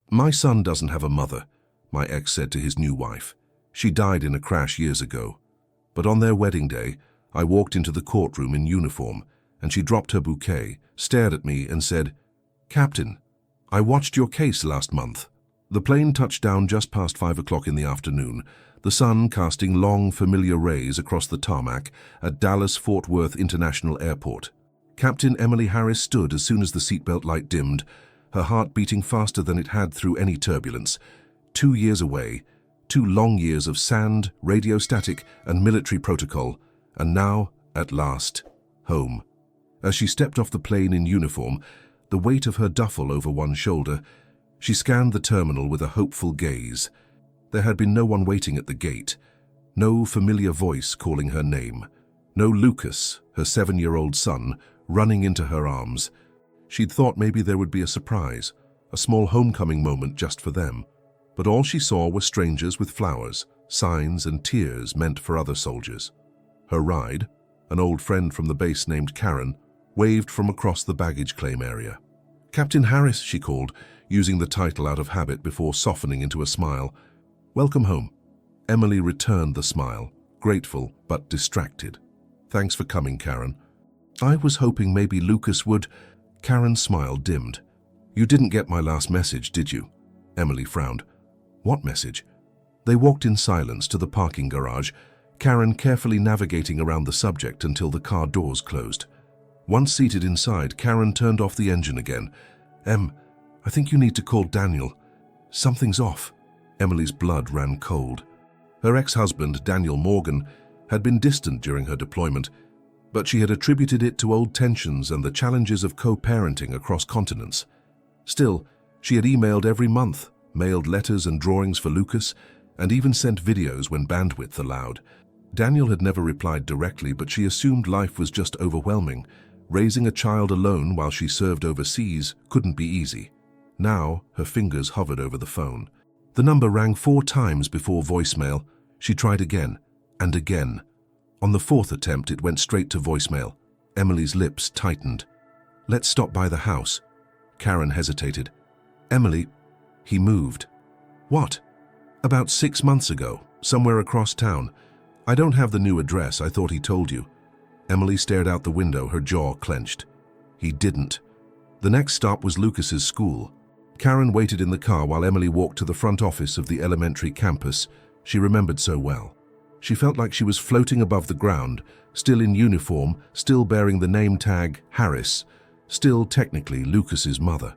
My son doesn't have a mother, my ex said to his new wife. She died in a crash years ago. But on their wedding day, I walked into the courtroom in uniform, and she dropped her bouquet, stared at me and said, "Captain, I watched your case last month." The plane touched down just past 5 o'clock in the afternoon, the sun casting long, familiar rays across the tarmac at Dallas-Fort Worth International Airport. Captain Emily Harris stood as soon as the seatbelt light dimmed, her heart beating faster than it had through any turbulence. 2 years away, 2 long years of sand, radio static, and military protocol, and now, at last, home. As she stepped off the plane in uniform, the weight of her duffel over one shoulder, she scanned the terminal with a hopeful gaze. There had been no one waiting at the gate, no familiar voice calling her name, no Lucas, her 7-year-old son, running into her arms. She'd thought maybe there would be a surprise, a small homecoming moment just for them. But all she saw were strangers with flowers, signs and tears meant for other soldiers. Her ride, an old friend from the base named Karen, waved from across the baggage claim area. "Captain Harris," she called, using the title out of habit before softening into a smile. "Welcome home." Emily returned the smile, grateful but distracted. "Thanks for coming, Karen." "I was hoping maybe Lucas would—" Karen's smile dimmed. "You didn't get my last message, did you?" Emily frowned. "What message?" They walked in silence to the parking garage, Karen carefully navigating around the subject until the car doors closed. Once seated inside, Karen turned off the engine again. I think you need to call Daniel. Something's off." Emily's blood ran cold. Her ex-husband, Daniel Morgan, had been distant during her deployment, but she had attributed it to old tensions and the challenges of co-parenting across continents. Still, she had emailed every month, mailed letters and drawings for Lucas, and even sent videos when bandwidth allowed. Daniel had never replied directly, but she assumed life was just overwhelming. Raising a child alone while she served overseas couldn't be easy. Now, her fingers hovered over the phone. The number rang 4 times before voicemail. She tried again, and again. On the 4th attempt, it went straight to voicemail. Emily's lips tightened. "Let's stop by the house." Karen hesitated. "Emily," he moved. "What?" "About 6 months ago, somewhere across town. I don't have the new address, I thought he told you." Emily stared out the window, her jaw clenched. He didn't. The next stop was Lucas's school. Karen waited in the car while Emily walked to the front office of the elementary campus she remembered so well. She felt like she was floating above the ground, still in uniform, still bearing the name tag Harris, still technically Lucas's mother.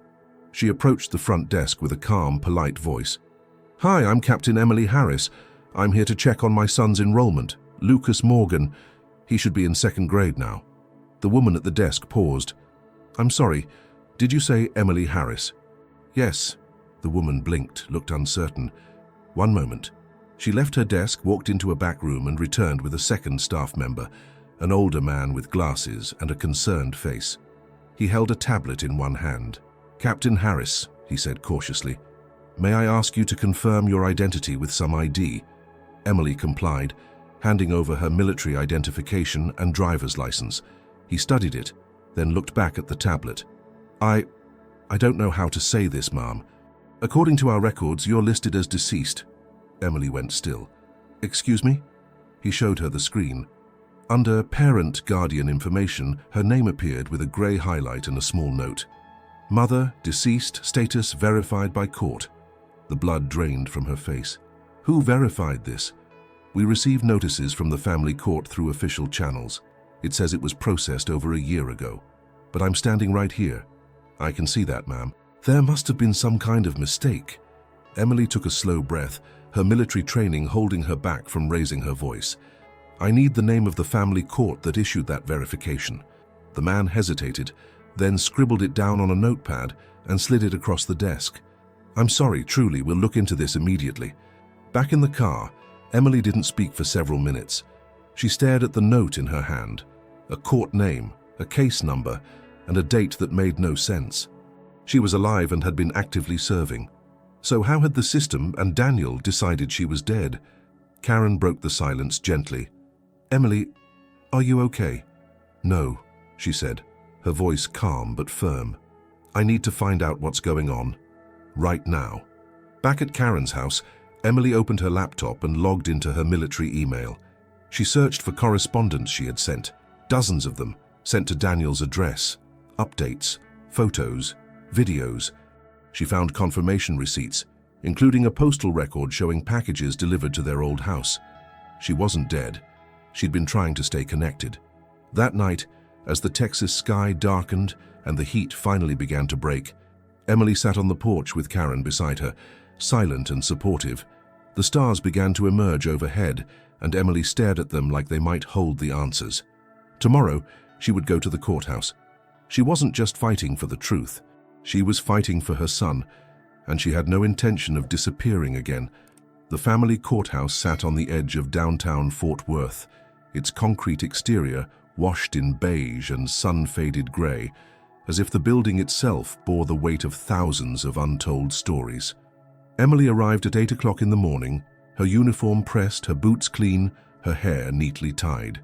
She approached the front desk with a calm, polite voice. "Hi, I'm Captain Emily Harris. I'm here to check on my son's enrollment, Lucas Morgan. He should be in 2nd grade now." The woman at the desk paused. "I'm sorry, did you say Emily Harris?" "Yes." The woman blinked, looked uncertain. "One moment." She left her desk, walked into a back room and returned with a second staff member, an older man with glasses and a concerned face. He held a tablet in one hand. "Captain Harris," he said cautiously, "may I ask you to confirm your identity with some ID?" Emily complied, handing over her military identification and driver's license. He studied it, then looked back at the tablet. I don't know how to say this, ma'am. According to our records, you're listed as deceased." Emily went still. "Excuse me?" He showed her the screen. Under parent guardian information, her name appeared with a grey highlight and a small note. "Mother, deceased, status verified by court." The blood drained from her face. "Who verified this?" "We received notices from the family court through official channels. It says it was processed over a year ago. But I'm standing right here." "I can see that, ma'am." "There must have been some kind of mistake." Emily took a slow breath, her military training holding her back from raising her voice. "I need the name of the family court that issued that verification." The man hesitated, then scribbled it down on a notepad and slid it across the desk. "I'm sorry, truly, we'll look into this immediately." Back in the car, Emily didn't speak for several minutes. She stared at the note in her hand, a court name, a case number, and a date that made no sense. She was alive and had been actively serving. So how had the system and Daniel decided she was dead? Karen broke the silence gently. "Emily, are you okay?" "No," she said, her voice calm but firm. "I need to find out what's going on." right now. Back at Karen's house, Emily opened her laptop and logged into her military email. She searched for correspondence she had sent, dozens of them, sent to Daniel's address, updates, photos, videos. She found confirmation receipts, including a postal record showing packages delivered to their old house. She wasn't dead. She'd been trying to stay connected. That night, as the Texas sky darkened and the heat finally began to break, Emily sat on the porch with Karen beside her, silent and supportive. The stars began to emerge overhead, and Emily stared at them like they might hold the answers. Tomorrow, she would go to the courthouse. She wasn't just fighting for the truth. She was fighting for her son, and she had no intention of disappearing again. The family courthouse sat on the edge of downtown Fort Worth, its concrete exterior washed in beige and sun-faded gray, as if the building itself bore the weight of thousands of untold stories. Emily arrived at 8 o'clock in the morning, her uniform pressed, her boots clean, her hair neatly tied.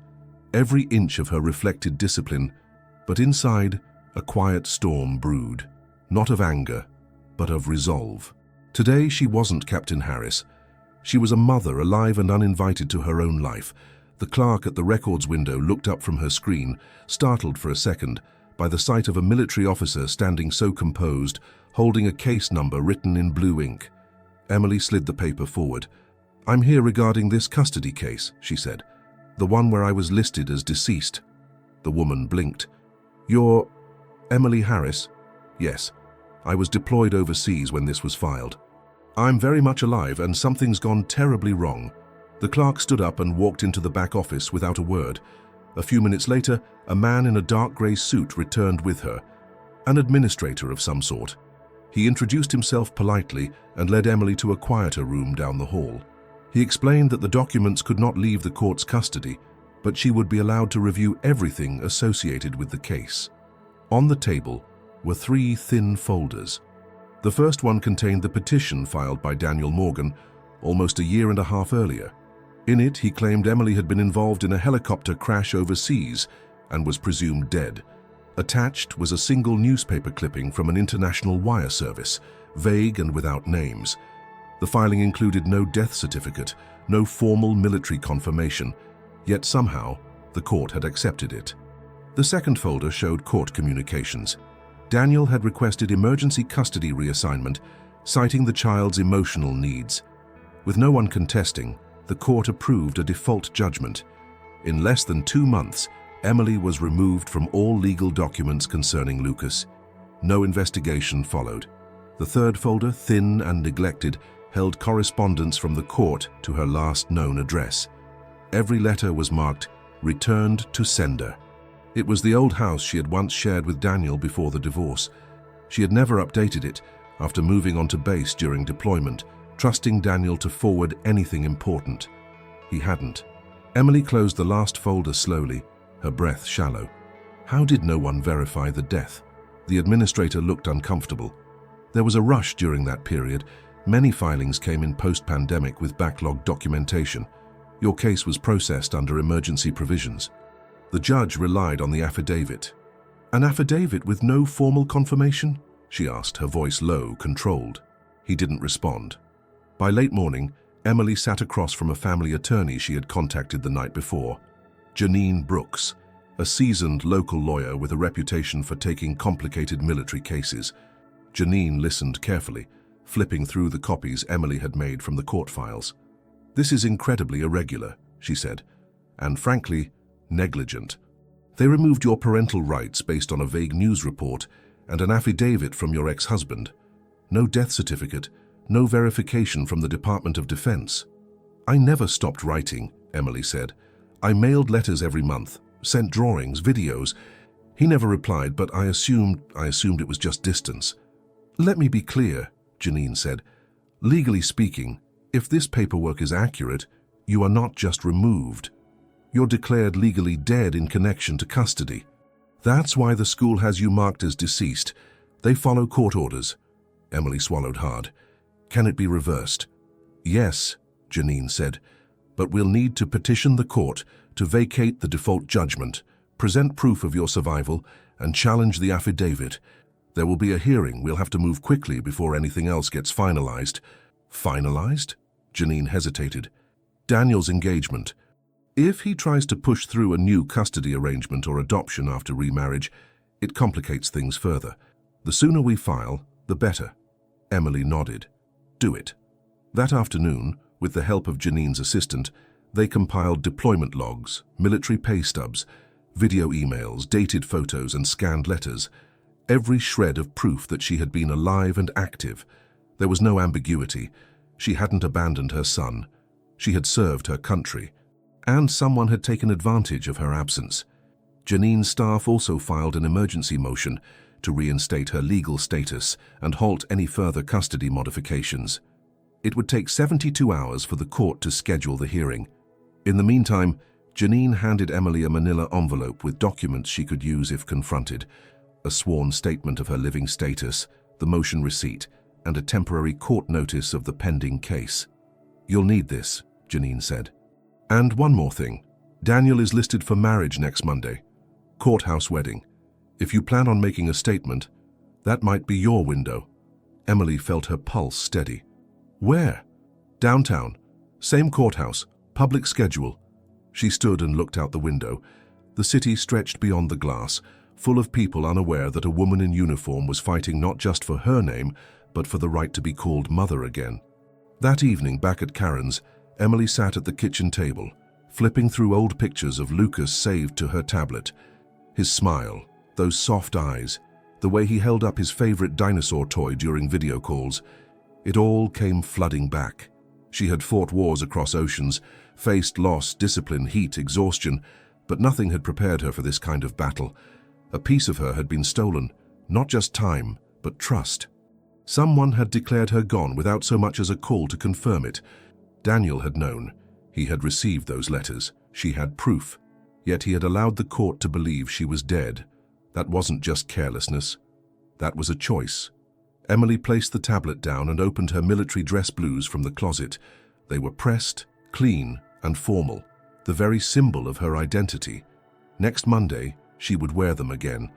Every inch of her reflected discipline, but inside, a quiet storm brewed, not of anger, but of resolve. Today, she wasn't Captain Harris. She was a mother, alive and uninvited to her own life. The clerk at the records window looked up from her screen, startled for a second by the sight of a military officer standing so composed, holding a case number written in blue ink. Emily slid the paper forward. "I'm here regarding this custody case," she said. "The one where I was listed as deceased." The woman blinked. "You're Emily Harris?" "Yes. I was deployed overseas when this was filed. I'm very much alive, and something's gone terribly wrong." The clerk stood up and walked into the back office without a word. A few minutes later, a man in a dark grey suit returned with her, an administrator of some sort. He introduced himself politely and led Emily to a quieter room down the hall. He explained that the documents could not leave the court's custody, but she would be allowed to review everything associated with the case. On the table were 3 thin folders. The first one contained the petition filed by Daniel Morgan almost a year and a half earlier. In it, he claimed Emily had been involved in a helicopter crash overseas and was presumed dead. Attached was a single newspaper clipping from an international wire service, vague and without names. The filing included no death certificate, no formal military confirmation, yet somehow the court had accepted it. The second folder showed court communications. Daniel had requested emergency custody reassignment, citing the child's emotional needs. With no one contesting, the court approved a default judgment. In less than 2 months, Emily was removed from all legal documents concerning Lucas. No investigation followed. The third folder, thin and neglected, held correspondence from the court to her last known address. Every letter was marked, "Returned to sender." It was the old house she had once shared with Daniel before the divorce. She had never updated it after moving onto base during deployment, trusting Daniel to forward anything important. He hadn't. Emily closed the last folder slowly, her breath shallow. How did no one verify the death? The administrator looked uncomfortable. There was a rush during that period. Many filings came in post-pandemic with backlogged documentation. Your case was processed under emergency provisions. The judge relied on the affidavit. "An affidavit with no formal confirmation?" she asked, her voice low, controlled. He didn't respond. By late morning, Emily sat across from a family attorney she had contacted the night before, Janine Brooks, a seasoned local lawyer with a reputation for taking complicated military cases. Janine listened carefully, flipping through the copies Emily had made from the court files. "This is incredibly irregular," she said, "and frankly, negligent. They removed your parental rights based on a vague news report and an affidavit from your ex-husband. No death certificate, no verification from the Department of Defense." "I never stopped writing," Emily said. "I mailed letters every month, sent drawings, videos." He never replied, but I assumed it was just distance. "Let me be clear," Janine said. "Legally speaking, if this paperwork is accurate, you are not just removed. You're declared legally dead in connection to custody. That's why the school has you marked as deceased. They follow court orders." Emily swallowed hard. "Can it be reversed?" "Yes," Janine said, "but we'll need to petition the court to vacate the default judgment, present proof of your survival, and challenge the affidavit. There will be a hearing. We'll have to move quickly before anything else gets finalized. Finalized? Janine hesitated. Daniel's engagement. If he tries to push through a new custody arrangement or adoption after remarriage, it complicates things further. The sooner we file, the better. Emily nodded. Do it. That afternoon, with the help of Janine's assistant, they compiled deployment logs, military pay stubs, video emails, dated photos, and scanned letters. Every shred of proof that she had been alive and active. There was no ambiguity. She hadn't abandoned her son. She had served her country. And someone had taken advantage of her absence. Janine's staff also filed an emergency motion to reinstate her legal status and halt any further custody modifications. It would take 72 hours for the court to schedule the hearing. In the meantime, Janine handed Emily a manila envelope with documents she could use if confronted, a sworn statement of her living status, the motion receipt, and a temporary court notice of the pending case. You'll need this, Janine said. And one more thing. Daniel is listed for marriage next Monday. Courthouse wedding. If you plan on making a statement, that might be your window. Emily felt her pulse steady. Where? Downtown. Same courthouse. Public schedule. She stood and looked out the window. The city stretched beyond the glass, full of people unaware that a woman in uniform was fighting not just for her name, but for the right to be called mother again. That evening, back at Karen's, Emily sat at the kitchen table, flipping through old pictures of Lucas saved to her tablet. His smile, those soft eyes, the way he held up his favorite dinosaur toy during video calls, it all came flooding back. She had fought wars across oceans, faced loss, discipline, heat, exhaustion, but nothing had prepared her for this kind of battle. A piece of her had been stolen, not just time, but trust. Someone had declared her gone without so much as a call to confirm it. Daniel had known. He had received those letters. She had proof. Yet he had allowed the court to believe she was dead. That wasn't just carelessness. That was a choice. Emily placed the tablet down and opened her military dress blues from the closet. They were pressed, clean, and formal, the very symbol of her identity. Next Monday, she would wear them again,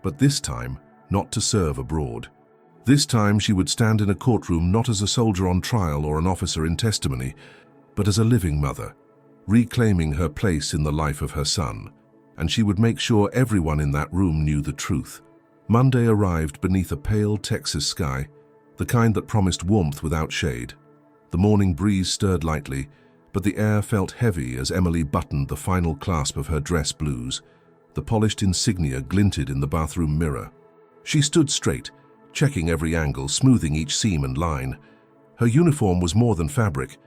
but this time, not to serve abroad. This time she would stand in a courtroom not as a soldier on trial or an officer in testimony, but as a living mother, reclaiming her place in the life of her son, and she would make sure everyone in that room knew the truth. Monday arrived beneath a pale Texas sky, the kind that promised warmth without shade. The morning breeze stirred lightly, but the air felt heavy as Emily buttoned the final clasp of her dress blues. The polished insignia glinted in the bathroom mirror. She stood straight, checking every angle, smoothing each seam and line. Her uniform was more than fabric.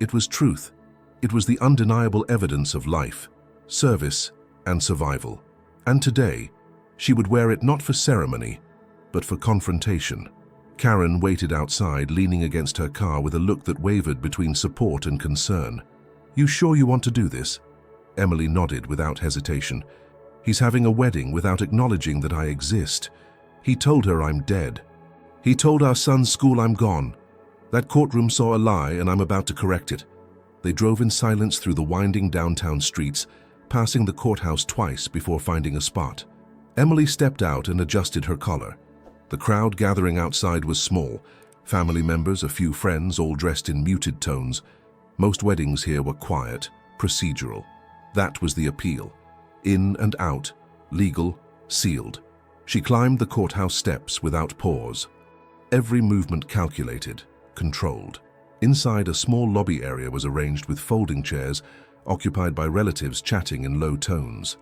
It was truth. It was the undeniable evidence of life, service, and survival. And today, she would wear it not for ceremony, but for confrontation. Karen waited outside, leaning against her car with a look that wavered between support and concern. "You sure you want to do this?" Emily nodded without hesitation. "He's having a wedding without acknowledging that I exist. He told her I'm dead. He told our son's school I'm gone. That courtroom saw a lie and I'm about to correct it." They drove in silence through the winding downtown streets, passing the courthouse twice before finding a spot. Emily stepped out and adjusted her collar. The crowd gathering outside was small. Family members, a few friends, all dressed in muted tones. Most weddings here were quiet, procedural. That was the appeal. In and out, legal, sealed. She climbed the courthouse steps without pause. Every movement calculated, controlled. Inside, a small lobby area was arranged with folding chairs, occupied by relatives chatting in low tones.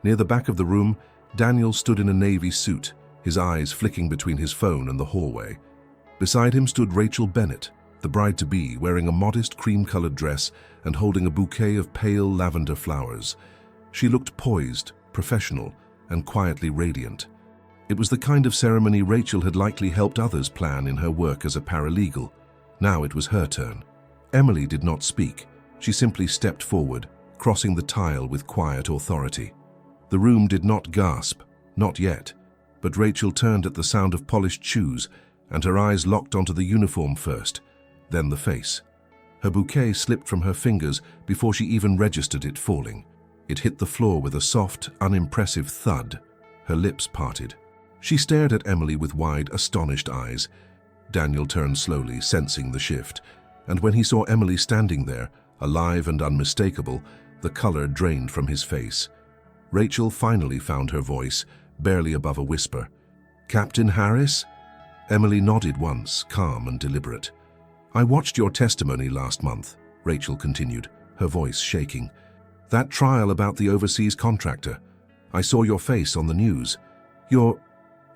Near the back of the room, Daniel stood in a navy suit, his eyes flicking between his phone and the hallway. Beside him stood Rachel Bennett, the bride-to-be, wearing a modest cream-colored dress and holding a bouquet of pale lavender flowers. She looked poised, professional, and quietly radiant. It was the kind of ceremony Rachel had likely helped others plan in her work as a paralegal. Now it was her turn. Emily did not speak. She simply stepped forward, crossing the tile with quiet authority. The room did not gasp, not yet, but Rachel turned at the sound of polished shoes, and her eyes locked onto the uniform first, then the face. Her bouquet slipped from her fingers before she even registered it falling. It hit the floor with a soft, unimpressive thud. Her lips parted. She stared at Emily with wide, astonished eyes. Daniel turned slowly, sensing the shift, and when he saw Emily standing there, alive and unmistakable, the color drained from his face. Rachel finally found her voice, barely above a whisper. "Captain Harris?" Emily nodded once, calm and deliberate. "I watched your testimony last month," Rachel continued, her voice shaking. "That trial about the overseas contractor. I saw your face on the news. You're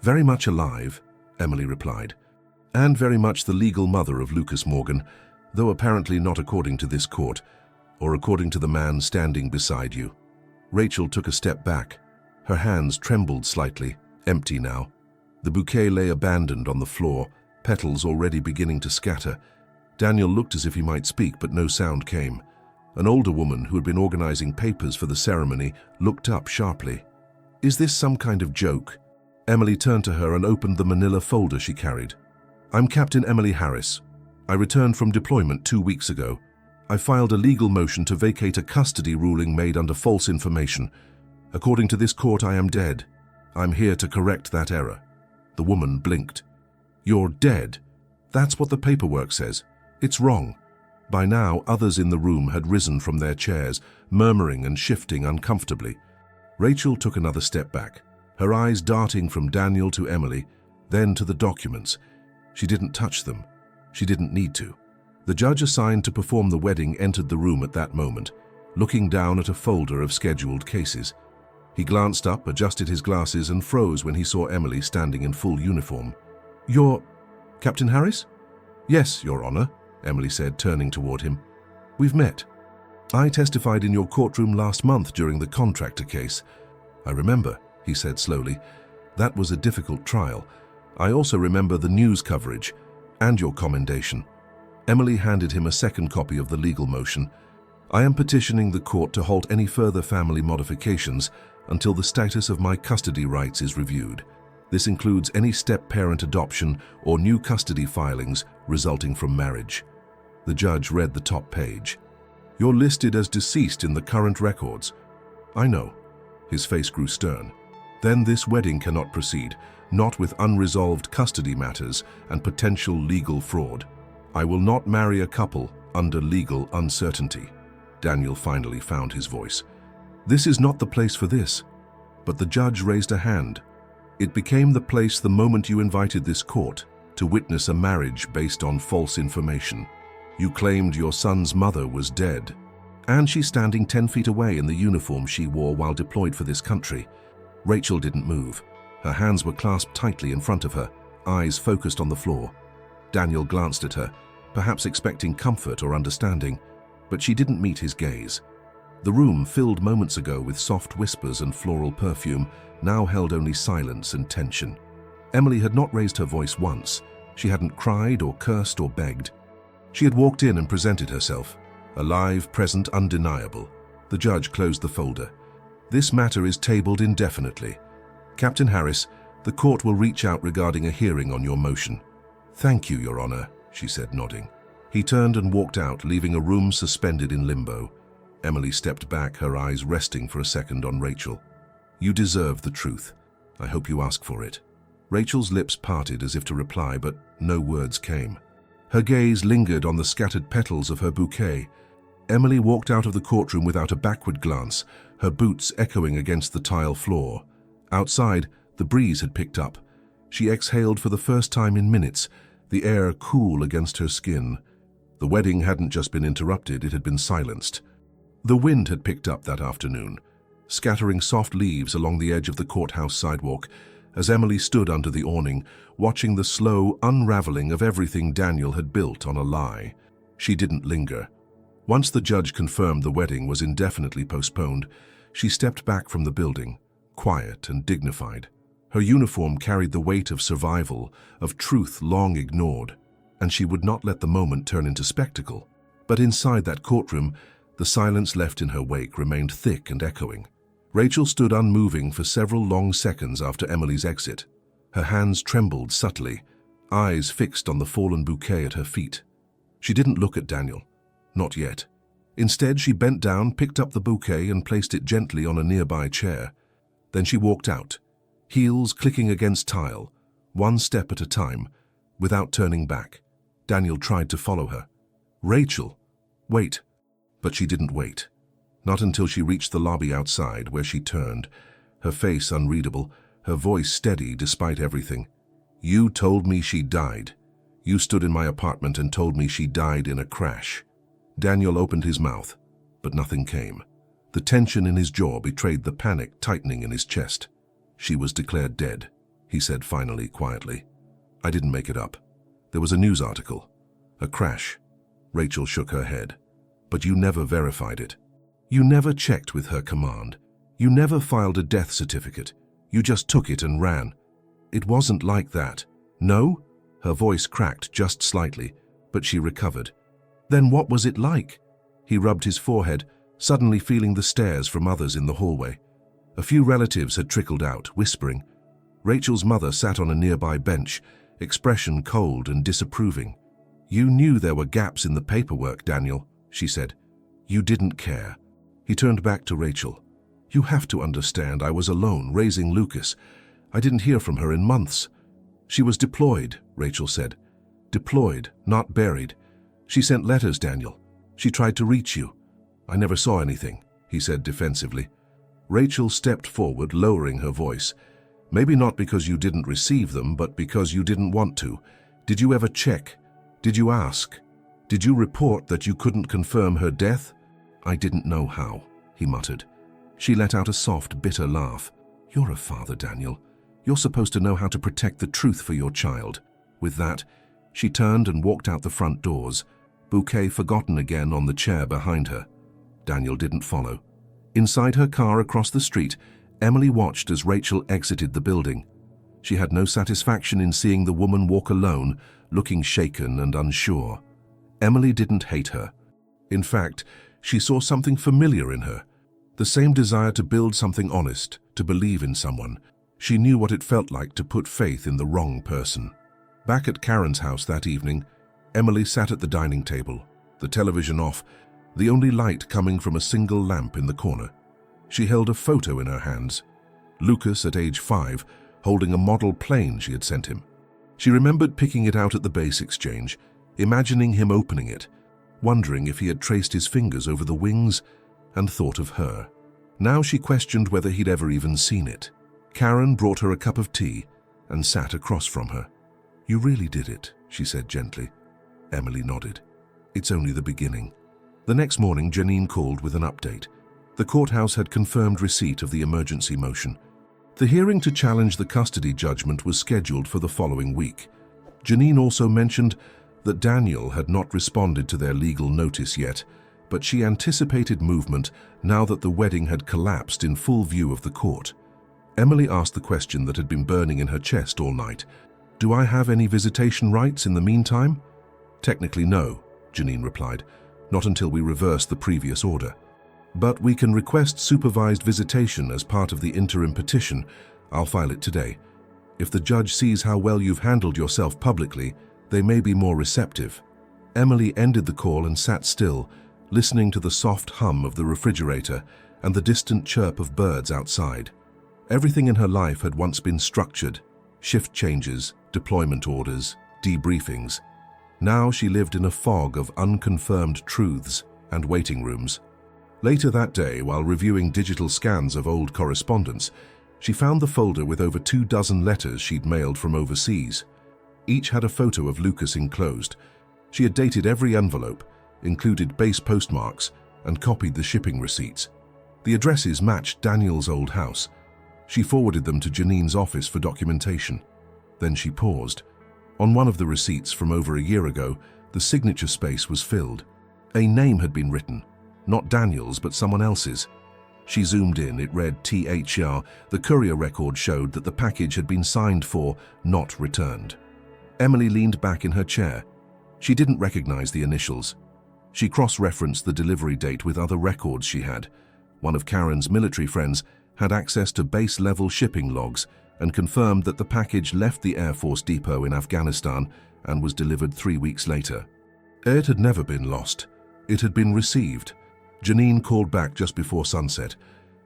very much alive," Emily replied, "and very much the legal mother of Lucas Morgan, though apparently not according to this court, or according to the man standing beside you." Rachel took a step back. Her hands trembled slightly, empty now. The bouquet lay abandoned on the floor, petals already beginning to scatter. Daniel looked as if he might speak, but no sound came. An older woman who had been organizing papers for the ceremony looked up sharply. "Is this some kind of joke?" Emily turned to her and opened the manila folder she carried. "I'm Captain Emily Harris. I returned from deployment 2 weeks ago. I filed a legal motion to vacate a custody ruling made under false information. According to this court, I am dead. I'm here to correct that error." The woman blinked. "You're dead? That's what the paperwork says. It's wrong." By now, others in the room had risen from their chairs, murmuring and shifting uncomfortably. Rachel took another step back, her eyes darting from Daniel to Emily, then to the documents. She didn't touch them. She didn't need to. The judge assigned to perform the wedding entered the room at that moment, looking down at a folder of scheduled cases. He glanced up, adjusted his glasses, and froze when he saw Emily standing in full uniform. "You're Captain Harris?" "Yes, Your Honor," Emily said, turning toward him. "We've met. I testified in your courtroom last month during the contractor case." "I remember," he said slowly. "That was a difficult trial. I also remember the news coverage and your commendation." Emily handed him a second copy of the legal motion. "I am petitioning the court to halt any further family modifications until the status of my custody rights is reviewed. This includes any step-parent adoption or new custody filings resulting from marriage." The judge read the top page. "You're listed as deceased in the current records." "I know." His face grew stern. "Then this wedding cannot proceed, not with unresolved custody matters and potential legal fraud. I will not marry a couple under legal uncertainty." Daniel finally found his voice. "This is not the place for this." But the judge raised a hand. "It became the place the moment you invited this court to witness a marriage based on false information. You claimed your son's mother was dead, and she's standing 10 feet away in the uniform she wore while deployed for this country." Rachel didn't move. Her hands were clasped tightly in front of her, eyes focused on the floor. Daniel glanced at her, perhaps expecting comfort or understanding, but she didn't meet his gaze. The room, filled moments ago with soft whispers and floral perfume, now held only silence and tension. Emily had not raised her voice once. She hadn't cried or cursed or begged. She had walked in and presented herself, alive, present, undeniable. The judge closed the folder. "This matter is tabled indefinitely. Captain Harris, the court will reach out regarding a hearing on your motion." "Thank you, Your Honor," she said, nodding. He turned and walked out, leaving a room suspended in limbo. Emily stepped back, her eyes resting for a second on Rachel. "You deserve the truth. I hope you ask for it." Rachel's lips parted as if to reply, but no words came. Her gaze lingered on the scattered petals of her bouquet. Emily walked out of the courtroom without a backward glance, her boots echoing against the tile floor. Outside, the breeze had picked up. She exhaled for the first time in minutes, the air cool against her skin. The wedding hadn't just been interrupted, it had been silenced. The wind had picked up that afternoon, scattering soft leaves along the edge of the courthouse sidewalk, as Emily stood under the awning, watching the slow unraveling of everything Daniel had built on a lie. She didn't linger. Once the judge confirmed the wedding was indefinitely postponed, she stepped back from the building, quiet and dignified. Her uniform carried the weight of survival, of truth long ignored, and she would not let the moment turn into spectacle. But inside that courtroom, the silence left in her wake remained thick and echoing. Rachel stood unmoving for several long seconds after Emily's exit. Her hands trembled subtly, eyes fixed on the fallen bouquet at her feet. She didn't look at Daniel. Not yet. Instead, she bent down, picked up the bouquet, and placed it gently on a nearby chair. Then she walked out. heels clicking against tile, one step at a time, without turning back. Daniel tried to follow her. "Rachel, wait." But she didn't wait. Not until she reached the lobby outside, where she turned, her face unreadable, her voice steady despite everything. "You told me she died. You stood in my apartment and told me she died in a crash." Daniel opened his mouth, but nothing came. The tension in his jaw betrayed the panic tightening in his chest. "She was declared dead," he said finally, quietly. "I didn't make it up. There was a news article. A crash." Rachel shook her head. "But you never verified it. You never checked with her command. You never filed a death certificate. You just took it and ran." "It wasn't like that." "No?" Her voice cracked just slightly, but she recovered. "Then what was it like?" He rubbed his forehead, suddenly feeling the stares from others in the hallway. A few relatives had trickled out, whispering. Rachel's mother sat on a nearby bench, expression cold and disapproving. "You knew there were gaps in the paperwork, Daniel," she said. "You didn't care." He turned back to Rachel. "You have to understand, I was alone, raising Lucas. I didn't hear from her in months." "She was deployed," Rachel said. "Deployed, not buried. She sent letters, Daniel. She tried to reach you." "I never saw anything," he said defensively. Rachel stepped forward, lowering her voice. "Maybe not because you didn't receive them, but because you didn't want to. Did you ever check? Did you ask? Did you report that you couldn't confirm her death?" "I didn't know how," he muttered. She let out a soft, bitter laugh. "You're a father, Daniel. You're supposed to know how to protect the truth for your child." With that, she turned and walked out the front doors, bouquet forgotten again on the chair behind her. Daniel didn't follow. Inside her car across the street, Emily watched as Rachel exited the building. She had no satisfaction in seeing the woman walk alone, looking shaken and unsure. Emily didn't hate her. In fact, she saw something familiar in her. The same desire to build something honest, to believe in someone. She knew what it felt like to put faith in the wrong person. Back at Karen's house that evening, Emily sat at the dining table, the television off, the only light coming from a single lamp in the corner. She held a photo in her hands. Lucas, at age 5, holding a model plane she had sent him. She remembered picking it out at the base exchange, imagining him opening it, wondering if he had traced his fingers over the wings, and thought of her. Now she questioned whether he'd ever even seen it. Karen brought her a cup of tea and sat across from her. "You really did it," she said gently. Emily nodded. "It's only the beginning." The next morning, Janine called with an update. The courthouse had confirmed receipt of the emergency motion. The hearing to challenge the custody judgment was scheduled for the following week. Janine also mentioned that Daniel had not responded to their legal notice yet, but she anticipated movement now that the wedding had collapsed in full view of the court. Emily asked the question that had been burning in her chest all night. "Do I have any visitation rights in the meantime?" "Technically, no," Janine replied. "Not until we reverse the previous order. But we can request supervised visitation as part of the interim petition. I'll file it today. If the judge sees how well you've handled yourself publicly, they may be more receptive." Emily ended the call and sat still, listening to the soft hum of the refrigerator and the distant chirp of birds outside. Everything in her life had once been structured: shift changes, deployment orders, debriefings. Now she lived in a fog of unconfirmed truths and waiting rooms. Later that day, while reviewing digital scans of old correspondence, she found the folder with over 24 letters she'd mailed from overseas. Each had a photo of Lucas enclosed. She had dated every envelope, included base postmarks, and copied the shipping receipts. The addresses matched Daniel's old house. She forwarded them to Janine's office for documentation. Then she paused. On one of the receipts from over a year ago, the signature space was filled. A name had been written, not Daniel's but someone else's. She zoomed in. It read THR. The courier record showed that the package had been signed for, not returned. Emily leaned back in her chair. She didn't recognize the initials. She cross-referenced the delivery date with other records she had. One of Karen's military friends had access to base-level shipping logs and confirmed that the package left the Air Force depot in Afghanistan and was delivered 3 weeks later. It had never been lost. It had been received. Janine called back just before sunset.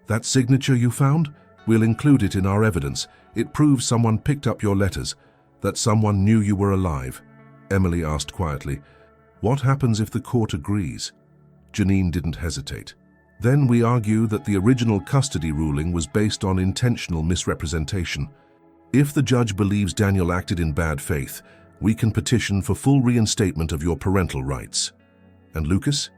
"That signature you found? We'll include it in our evidence. It proves someone picked up your letters, that someone knew you were alive." Emily asked quietly, "What happens if the court agrees?" Janine didn't hesitate. "Then we argue that the original custody ruling was based on intentional misrepresentation. If the judge believes Daniel acted in bad faith, we can petition for full reinstatement of your parental rights. And Lucas?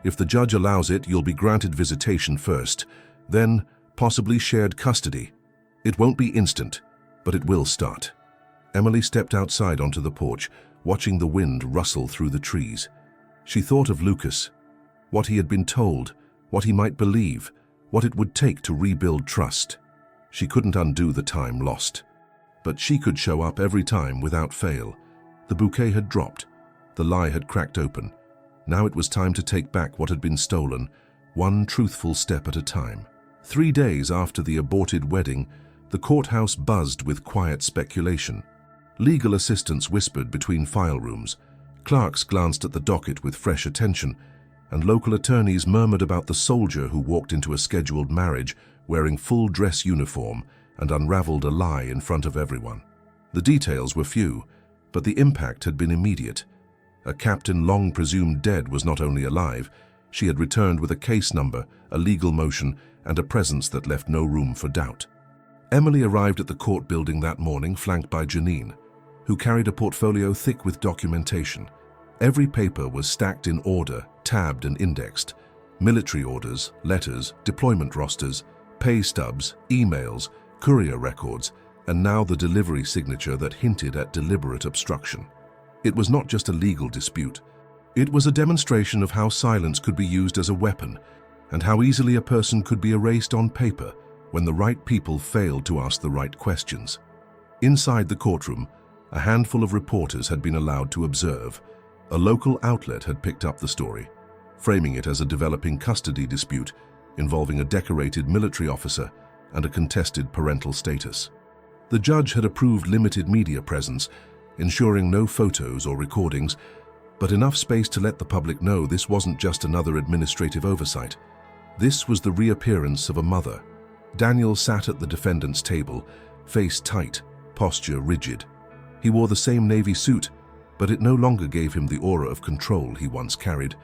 If the judge allows it, you'll be granted visitation first, then possibly shared custody. It won't be instant, but it will start." Emily stepped outside onto the porch, watching the wind rustle through the trees. She thought of Lucas, what he had been told, what he might believe, what it would take to rebuild trust. She couldn't undo the time lost. But she could show up every time without fail. The bouquet had dropped. The lie had cracked open. Now it was time to take back what had been stolen, one truthful step at a time. 3 days after the aborted wedding, the courthouse buzzed with quiet speculation. Legal assistants whispered between file rooms. Clerks glanced at the docket with fresh attention, and local attorneys murmured about the soldier who walked into a scheduled marriage wearing full dress uniform and unraveled a lie in front of everyone. The details were few, but the impact had been immediate. A captain long presumed dead was not only alive, she had returned with a case number, a legal motion, and a presence that left no room for doubt. Emily arrived at the court building that morning, flanked by Janine, who carried a portfolio thick with documentation. Every paper was stacked in order, tabbed and indexed. Military orders, letters, deployment rosters, pay stubs, emails, courier records, and now the delivery signature that hinted at deliberate obstruction. It was not just a legal dispute. It was a demonstration of how silence could be used as a weapon, and how easily a person could be erased on paper when the right people failed to ask the right questions. Inside the courtroom, a handful of reporters had been allowed to observe. A local outlet had picked up the story, framing it as a developing custody dispute involving a decorated military officer and a contested parental status. The judge had approved limited media presence, ensuring no photos or recordings, but enough space to let the public know this wasn't just another administrative oversight. This was the reappearance of a mother. Daniel sat at the defendant's table, face tight, posture rigid. He wore the same navy suit, but it no longer gave him the aura of control he once carried.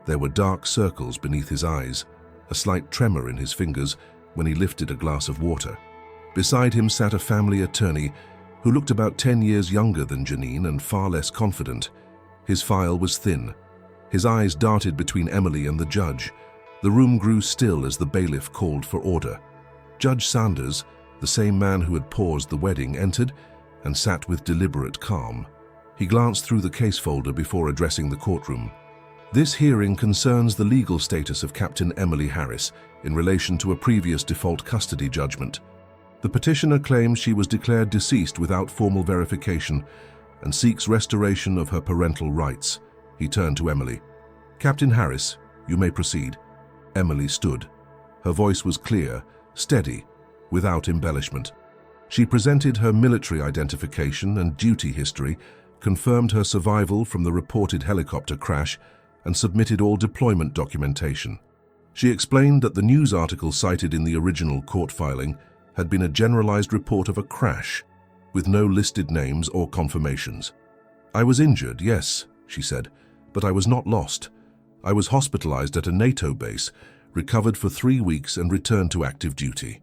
There were dark circles beneath his eyes, a slight tremor in his fingers when he lifted a glass of water. Beside him sat a family attorney who looked about 10 years younger than Janine and far less confident. His file was thin. His eyes darted between Emily and the judge. The room grew still as the bailiff called for order. Judge Sanders, the same man who had paused the wedding, entered and sat with deliberate calm. He glanced through the case folder before addressing the courtroom. This hearing concerns the legal status of Captain Emily Harris in relation to a previous default custody judgment. The petitioner claims she was declared deceased without formal verification and seeks restoration of her parental rights. He turned to Emily. "Captain Harris, you may proceed." Emily stood. Her voice was clear, steady, without embellishment. She presented her military identification and duty history, confirmed her survival from the reported helicopter crash, and submitted all deployment documentation. She explained that the news article cited in the original court filing had been a generalized report of a crash, with no listed names or confirmations. "I was injured, yes," she said, "but I was not lost. I was hospitalized at a NATO base, recovered for 3 weeks and returned to active duty.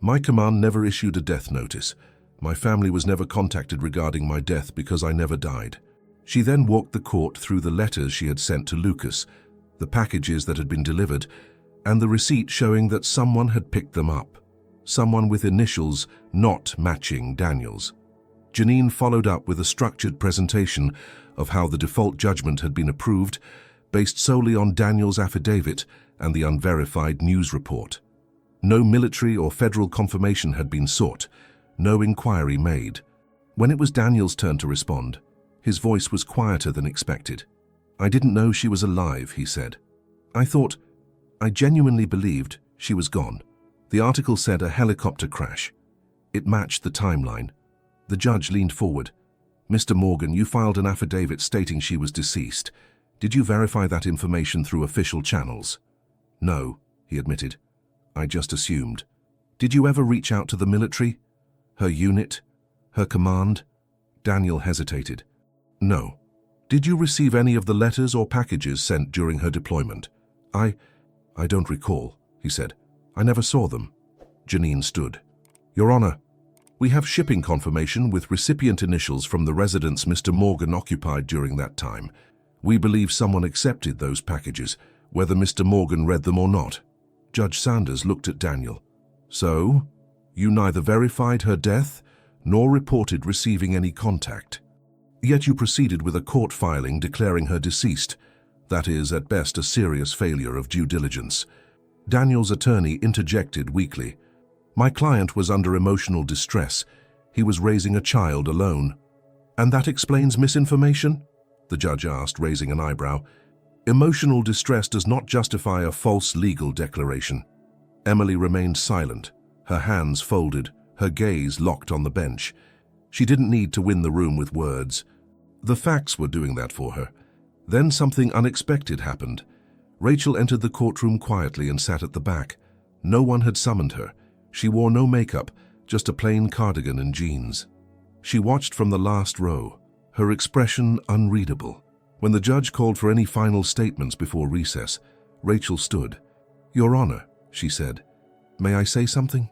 My command never issued a death notice. My family was never contacted regarding my death because I never died." She then walked the court through the letters she had sent to Lucas, the packages that had been delivered, and the receipt showing that someone had picked them up. Someone with initials not matching Daniel's. Janine followed up with a structured presentation of how the default judgment had been approved, based solely on Daniel's affidavit and the unverified news report. No military or federal confirmation had been sought, no inquiry made. When it was Daniel's turn to respond, his voice was quieter than expected. "I didn't know she was alive," he said. I genuinely believed she was gone. The article said a helicopter crash. It matched the timeline." The judge leaned forward. "Mr. Morgan, you filed an affidavit stating she was deceased. Did you verify that information through official channels?" "No," he admitted. "I just assumed." Did you ever reach out to the military? Her unit? Her command? Daniel hesitated. No. Did you receive any of the letters or packages sent during her deployment? I don't recall, he said. I never saw them. Janine stood. Your Honor, we have shipping confirmation with recipient initials from the residence Mr. Morgan occupied during that time. We believe someone accepted those packages, whether Mr. Morgan read them or not. Judge Sanders looked at Daniel. So, you neither verified her death nor reported receiving any contact. Yet you proceeded with a court filing declaring her deceased. That is, at best, a serious failure of due diligence. Daniel's attorney interjected weakly. My client was under emotional distress. He was raising a child alone. And that explains misinformation? The judge asked, raising an eyebrow. Emotional distress does not justify a false legal declaration. Emily remained silent, her hands folded, her gaze locked on the bench. She didn't need to win the room with words. The facts were doing that for her. Then something unexpected happened. Rachel entered the courtroom quietly and sat at the back. No one had summoned her. She wore no makeup, just a plain cardigan and jeans. She watched from the last row, her expression unreadable. When the judge called for any final statements before recess, Rachel stood. Your Honor, she said. May I say something?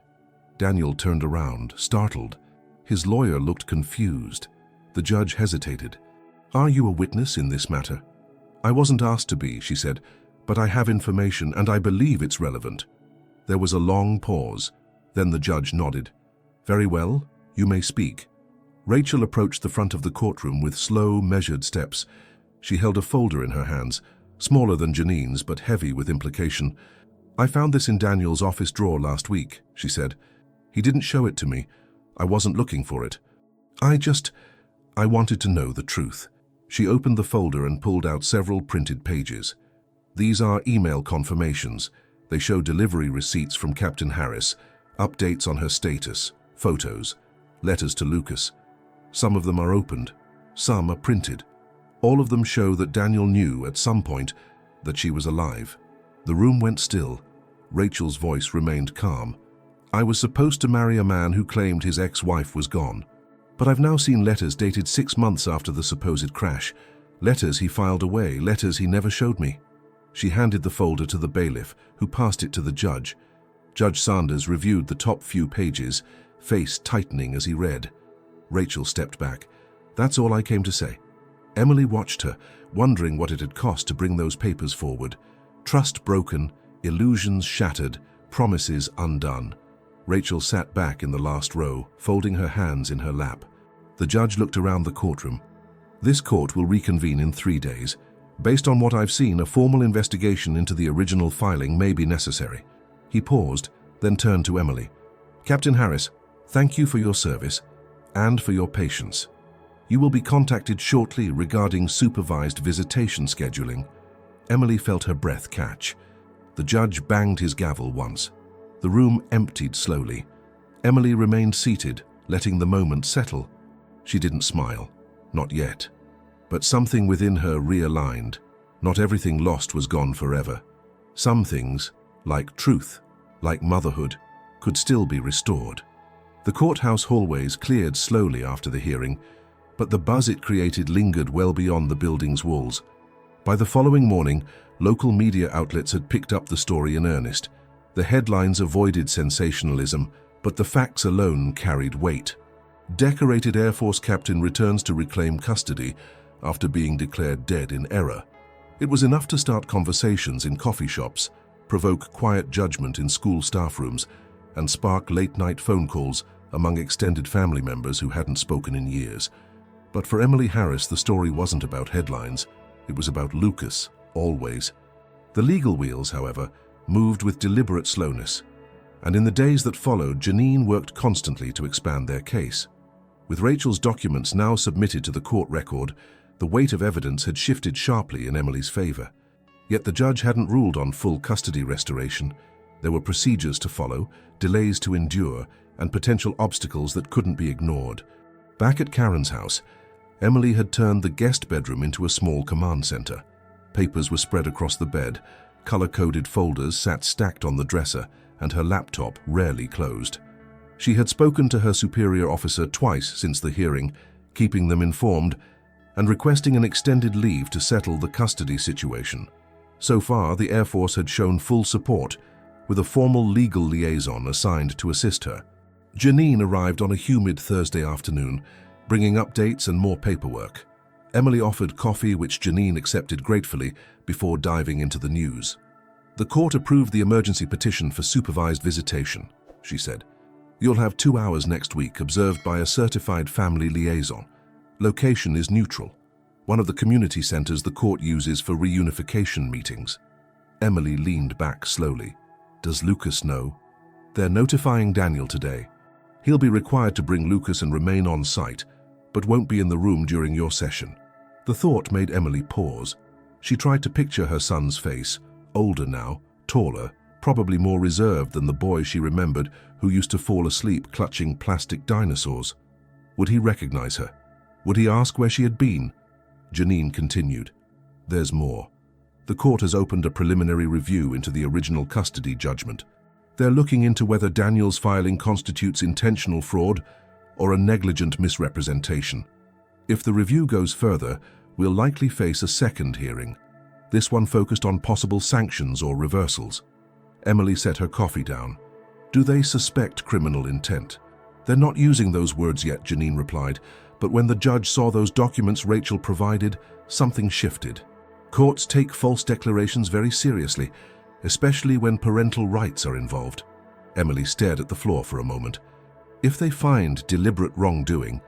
Daniel turned around, startled. His lawyer looked confused. The judge hesitated. Are you a witness in this matter? I wasn't asked to be, she said, but I have information and I believe it's relevant. There was a long pause. Then the judge nodded. Very well, you may speak. Rachel approached the front of the courtroom with slow, measured steps. She held a folder in her hands, smaller than Janine's but heavy with implication. I found this in Daniel's office drawer last week, she said. He didn't show it to me. I wasn't looking for it. I wanted to know the truth. She opened the folder and pulled out several printed pages. These are email confirmations. They show delivery receipts from Captain Harris, updates on her status, photos, letters to Lucas. Some of them are opened, some are printed. All of them show that Daniel knew at some point that she was alive. The room went still. Rachel's voice remained calm. I was supposed to marry a man who claimed his ex-wife was gone. But I've now seen letters dated 6 months after the supposed crash. Letters he filed away, letters he never showed me. She handed the folder to the bailiff, who passed it to the judge. Judge Sanders reviewed the top few pages, face tightening as he read. Rachel stepped back. That's all I came to say. Emily watched her, wondering what it had cost to bring those papers forward. Trust broken, illusions shattered, promises undone. Rachel sat back in the last row, folding her hands in her lap. The judge looked around the courtroom. This court will reconvene in 3 days. Based on what I've seen, a formal investigation into the original filing may be necessary. He paused, then turned to Emily. Captain Harris, thank you for your service and for your patience. You will be contacted shortly regarding supervised visitation scheduling. Emily felt her breath catch. The judge banged his gavel once. The room emptied slowly. Emily remained seated, letting the moment settle. She didn't smile. Not yet. But something within her realigned. Not everything lost was gone forever. Some things, like truth, like motherhood, could still be restored. The courthouse hallways cleared slowly after the hearing, but the buzz it created lingered well beyond the building's walls. By the following morning, local media outlets had picked up the story in earnest. The headlines avoided sensationalism, but the facts alone carried weight. Decorated Air Force captain returns to reclaim custody after being declared dead in error. It was enough to start conversations in coffee shops, provoke quiet judgment in school staff rooms, and spark late-night phone calls among extended family members who hadn't spoken in years. But for Emily Harris, the story wasn't about headlines. It was about Lucas, always. The legal wheels, however, moved with deliberate slowness. And in the days that followed, Janine worked constantly to expand their case. With Rachel's documents now submitted to the court record, the weight of evidence had shifted sharply in Emily's favor. Yet the judge hadn't ruled on full custody restoration. There were procedures to follow, delays to endure, and potential obstacles that couldn't be ignored. Back at Karen's house, Emily had turned the guest bedroom into a small command center. Papers were spread across the bed, color-coded folders sat stacked on the dresser, and her laptop rarely closed. She had spoken to her superior officer twice since the hearing, keeping them informed and requesting an extended leave to settle the custody situation. So far, the Air Force had shown full support, with a formal legal liaison assigned to assist her. Janine arrived on a humid Thursday afternoon, bringing updates and more paperwork. Emily offered coffee, which Janine accepted gratefully before diving into the news. "The court approved the emergency petition for supervised visitation," she said. "You'll have 2 hours next week, observed by a certified family liaison. Location is neutral, one of the community centers the court uses for reunification meetings." Emily leaned back slowly. "Does Lucas know?" "They're notifying Daniel today. He'll be required to bring Lucas and remain on site, but won't be in the room during your session." The thought made Emily pause. She tried to picture her son's face, older now, taller, probably more reserved than the boy she remembered who used to fall asleep clutching plastic dinosaurs. Would he recognize her? Would he ask where she had been? Janine continued. "There's more. The court has opened a preliminary review into the original custody judgment. They're looking into whether Daniel's filing constitutes intentional fraud or a negligent misrepresentation. If the review goes further, we'll likely face a second hearing, this one focused on possible sanctions or reversals." Emily set her coffee down. "Do they suspect criminal intent?" "They're not using those words yet," Janine replied, "but when the judge saw those documents Rachel provided, something shifted. Courts take false declarations very seriously, especially when parental rights are involved." Emily stared at the floor for a moment. "If they find deliberate wrongdoing,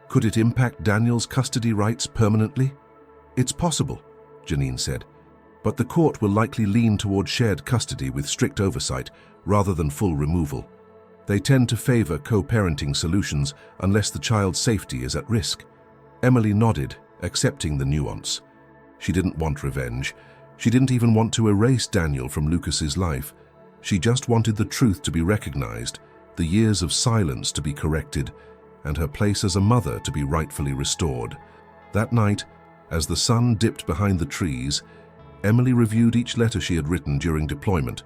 could it impact Daniel's custody rights permanently?" "It's possible," Janine said, "but the court will likely lean toward shared custody with strict oversight rather than full removal. They tend to favor co-parenting solutions unless the child's safety is at risk." Emily nodded, accepting the nuance. She didn't want revenge. She didn't even want to erase Daniel from Lucas's life. She just wanted the truth to be recognized, the years of silence to be corrected, and her place as a mother to be rightfully restored. That night, as the sun dipped behind the trees, Emily reviewed each letter she had written during deployment,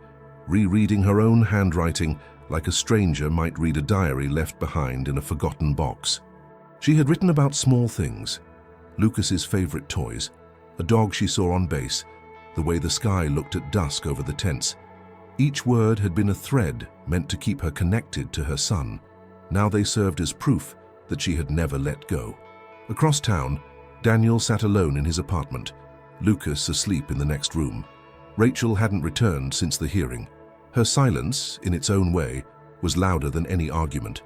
rereading her own handwriting like a stranger might read a diary left behind in a forgotten box. She had written about small things: Lucas's favorite toys, a dog she saw on base, the way the sky looked at dusk over the tents. Each word had been a thread meant to keep her connected to her son. Now they served as proof that she had never let go. Across town, Daniel sat alone in his apartment, Lucas asleep in the next room. Rachel hadn't returned since the hearing. Her silence, in its own way, was louder than any argument.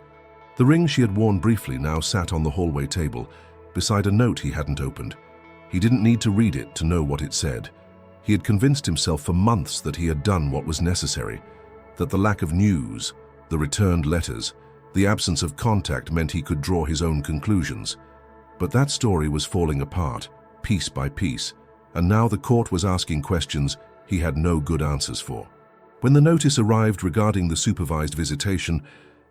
The ring she had worn briefly now sat on the hallway table, beside a note he hadn't opened. He didn't need to read it to know what it said. He had convinced himself for months that he had done what was necessary, that the lack of news, the returned letters, the absence of contact meant he could draw his own conclusions. But that story was falling apart, piece by piece, and now the court was asking questions he had no good answers for. When the notice arrived regarding the supervised visitation,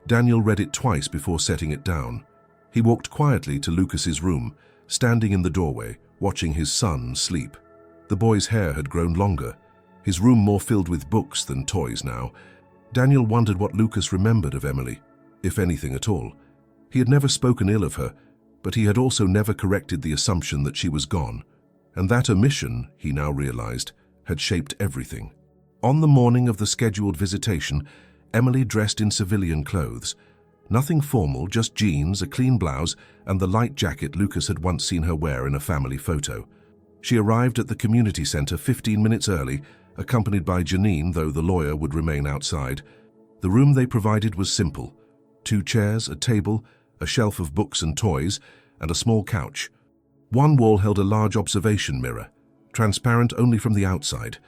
Daniel read it twice before setting it down. He walked quietly to Lucas's room, standing in the doorway, watching his son sleep. The boy's hair had grown longer, his room more filled with books than toys now. Daniel wondered what Lucas remembered of Emily, if anything at all. He had never spoken ill of her, but he had also never corrected the assumption that she was gone. And that omission, he now realized, had shaped everything. On the morning of the scheduled visitation, Emily dressed in civilian clothes. Nothing formal, just jeans, a clean blouse, and the light jacket Lucas had once seen her wear in a family photo. She arrived at the community center 15 minutes early, accompanied by Janine, though the lawyer would remain outside. The room they provided was simple: 2 chairs, a table, a shelf of books and toys, and a small couch. One wall held a large observation mirror, transparent only from the outside,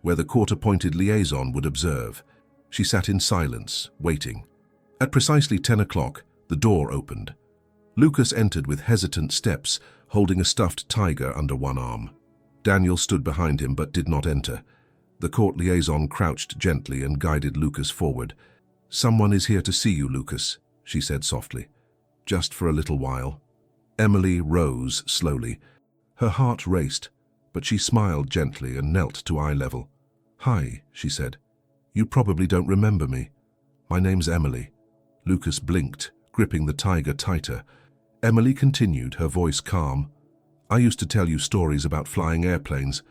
where the court-appointed liaison would observe. She sat in silence, waiting. At precisely 10 o'clock, the door opened. Lucas entered with hesitant steps, holding a stuffed tiger under one arm. Daniel stood behind him but did not enter. The court liaison crouched gently and guided Lucas forward. "Someone is here to see you, Lucas," she said softly. "Just for a little while." Emily rose slowly. Her heart raced, but she smiled gently and knelt to eye level. "Hi," she said. You probably don't remember me. My name's Emily." Lucas blinked, gripping the tiger tighter. Emily continued, her voice calm. "I used to tell you stories about flying airplanes,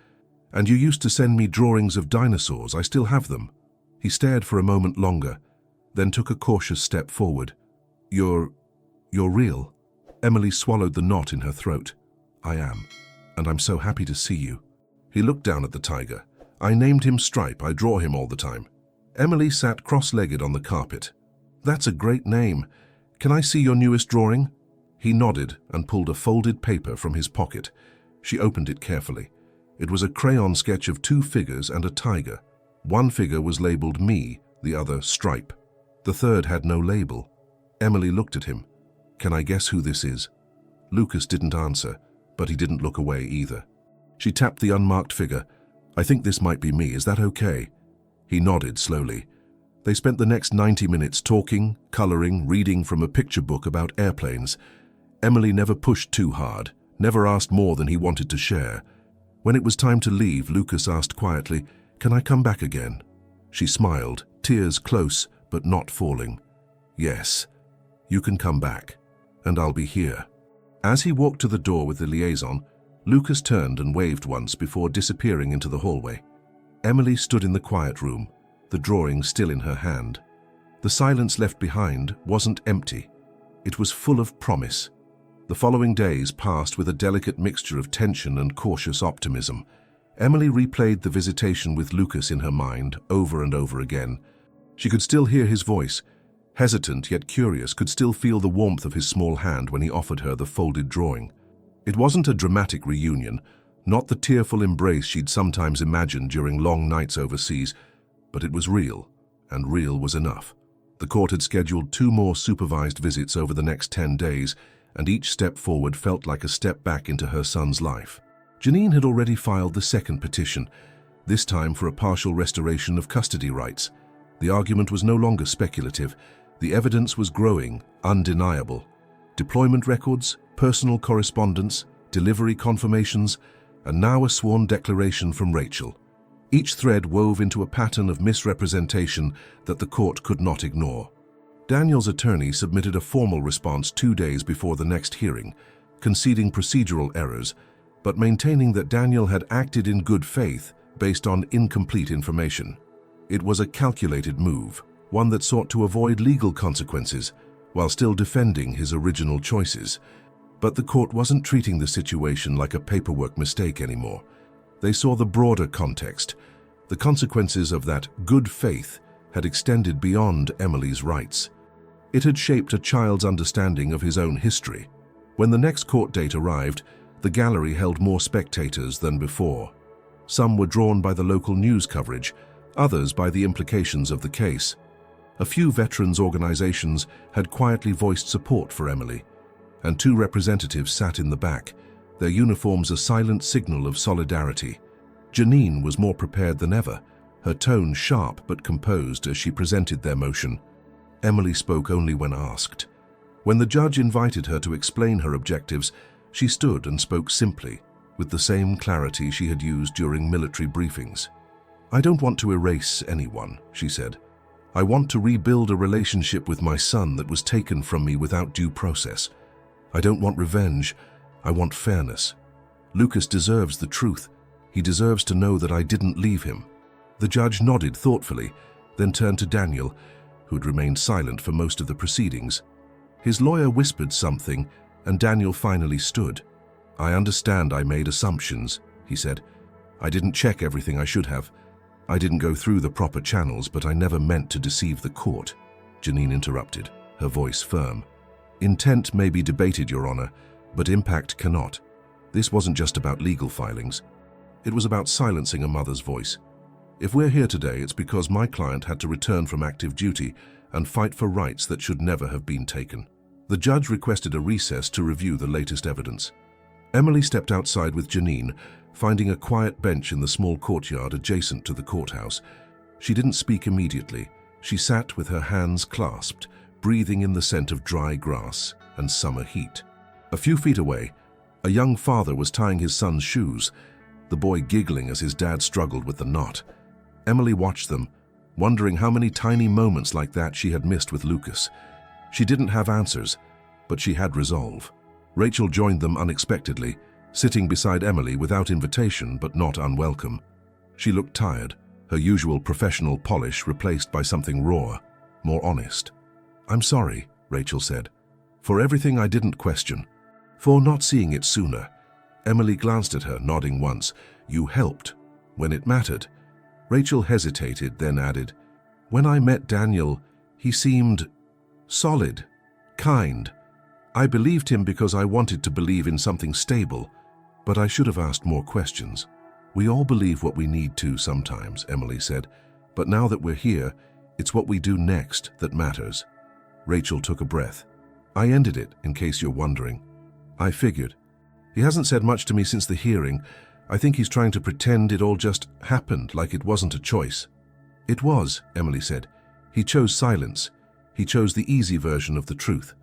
and you used to send me drawings of dinosaurs. I still have them." He stared for a moment longer, then took a cautious step forward. You're real?" Emily swallowed the knot in her throat. "I am, and I'm so happy to see you." He looked down at the tiger. "I named him Stripe. I draw him all the time." Emily sat cross-legged on the carpet. "That's a great name. Can I see your newest drawing?" He nodded and pulled a folded paper from his pocket. She opened it carefully. It was a crayon sketch of 2 figures and a tiger. One figure was labeled me, the other Stripe. The third had no label. Emily looked at him. "Can I guess who this is?" Lucas didn't answer, but he didn't look away either. She tapped the unmarked figure. "I think this might be me. Is that okay?" He nodded slowly. They spent the next 90 minutes talking, coloring, reading from a picture book about airplanes. Emily never pushed too hard, never asked more than he wanted to share. When it was time to leave, Lucas asked quietly, "Can I come back again?" She smiled, tears close but not falling. "Yes, you can come back, and I'll be here." As he walked to the door with the liaison, Lucas turned and waved once before disappearing into the hallway. Emily stood in the quiet room, the drawing still in her hand. The silence left behind wasn't empty. It was full of promise. The following days passed with a delicate mixture of tension and cautious optimism. Emily replayed the visitation with Lucas in her mind over and over again. She could still hear his voice, hesitant yet curious, could still feel the warmth of his small hand when he offered her the folded drawing. It wasn't a dramatic reunion, not the tearful embrace she'd sometimes imagined during long nights overseas, but it was real, and real was enough. The court had scheduled 2 more supervised visits over the next 10 days, and each step forward felt like a step back into her son's life. Janine had already filed the second petition, this time for a partial restoration of custody rights. The argument was no longer speculative. The evidence was growing, undeniable. Deployment records, personal correspondence, delivery confirmations, and now a sworn declaration from Rachel. Each thread wove into a pattern of misrepresentation that the court could not ignore. Daniel's attorney submitted a formal response 2 days before the next hearing, conceding procedural errors, but maintaining that Daniel had acted in good faith based on incomplete information. It was a calculated move, one that sought to avoid legal consequences while still defending his original choices. But the court wasn't treating the situation like a paperwork mistake anymore. They saw the broader context. The consequences of that good faith had extended beyond Emily's rights. It had shaped a child's understanding of his own history. When the next court date arrived, the gallery held more spectators than before. Some were drawn by the local news coverage, others by the implications of the case. A few veterans' organizations had quietly voiced support for Emily, and 2 representatives sat in the back, their uniforms a silent signal of solidarity. Janine was more prepared than ever, her tone sharp but composed as she presented their motion. Emily spoke only when asked. When the judge invited her to explain her objectives, she stood and spoke simply, with the same clarity she had used during military briefings. "I don't want to erase anyone," she said. "I want to rebuild a relationship with my son that was taken from me without due process. I don't want revenge. I want fairness. Lucas deserves the truth. He deserves to know that I didn't leave him." The judge nodded thoughtfully, then turned to Daniel, who had remained silent for most of the proceedings. His lawyer whispered something, and Daniel finally stood. "I understand I made assumptions," he said. "I didn't check everything I should have. I didn't go through the proper channels, but I never meant to deceive the court." Janine interrupted, her voice firm. "Intent may be debated, Your Honor, but impact cannot. This wasn't just about legal filings. It was about silencing a mother's voice. If we're here today, it's because my client had to return from active duty and fight for rights that should never have been taken." The judge requested a recess to review the latest evidence. Emily stepped outside with Janine, finding a quiet bench in the small courtyard adjacent to the courthouse. She didn't speak immediately. She sat with her hands clasped, breathing in the scent of dry grass and summer heat. A few feet away, a young father was tying his son's shoes, the boy giggling as his dad struggled with the knot. Emily watched them, wondering how many tiny moments like that she had missed with Lucas. She didn't have answers, but she had resolve. Rachel joined them unexpectedly, sitting beside Emily without invitation but not unwelcome. She looked tired, her usual professional polish replaced by something raw, more honest. "I'm sorry," Rachel said, "for everything I didn't question, for not seeing it sooner." Emily glanced at her, nodding once. "You helped, when it mattered." Rachel hesitated, then added, "When I met Daniel, he seemed solid, kind. I believed him because I wanted to believe in something stable, but I should have asked more questions." "We all believe what we need to sometimes," Emily said, "but now that we're here, it's what we do next that matters." Rachel took a breath. "I ended it, in case you're wondering. I figured. He hasn't said much to me since the hearing. I think he's trying to pretend it all just happened, like it wasn't a choice." "It was," Emily said. "He chose silence. He chose the easy version of the truth."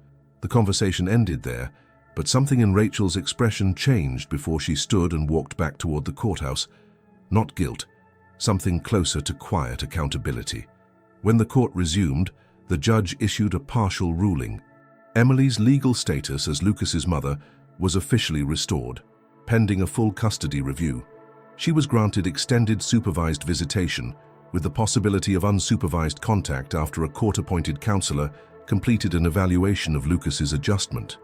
The conversation ended there, but something in Rachel's expression changed before she stood and walked back toward the courthouse. Not guilt, something closer to quiet accountability. When the court resumed, the judge issued a partial ruling. Emily's legal status as Lucas's mother was officially restored, pending a full custody review. She was granted extended supervised visitation, with the possibility of unsupervised contact after a court-appointed counselor completed an evaluation of Lucas's adjustment.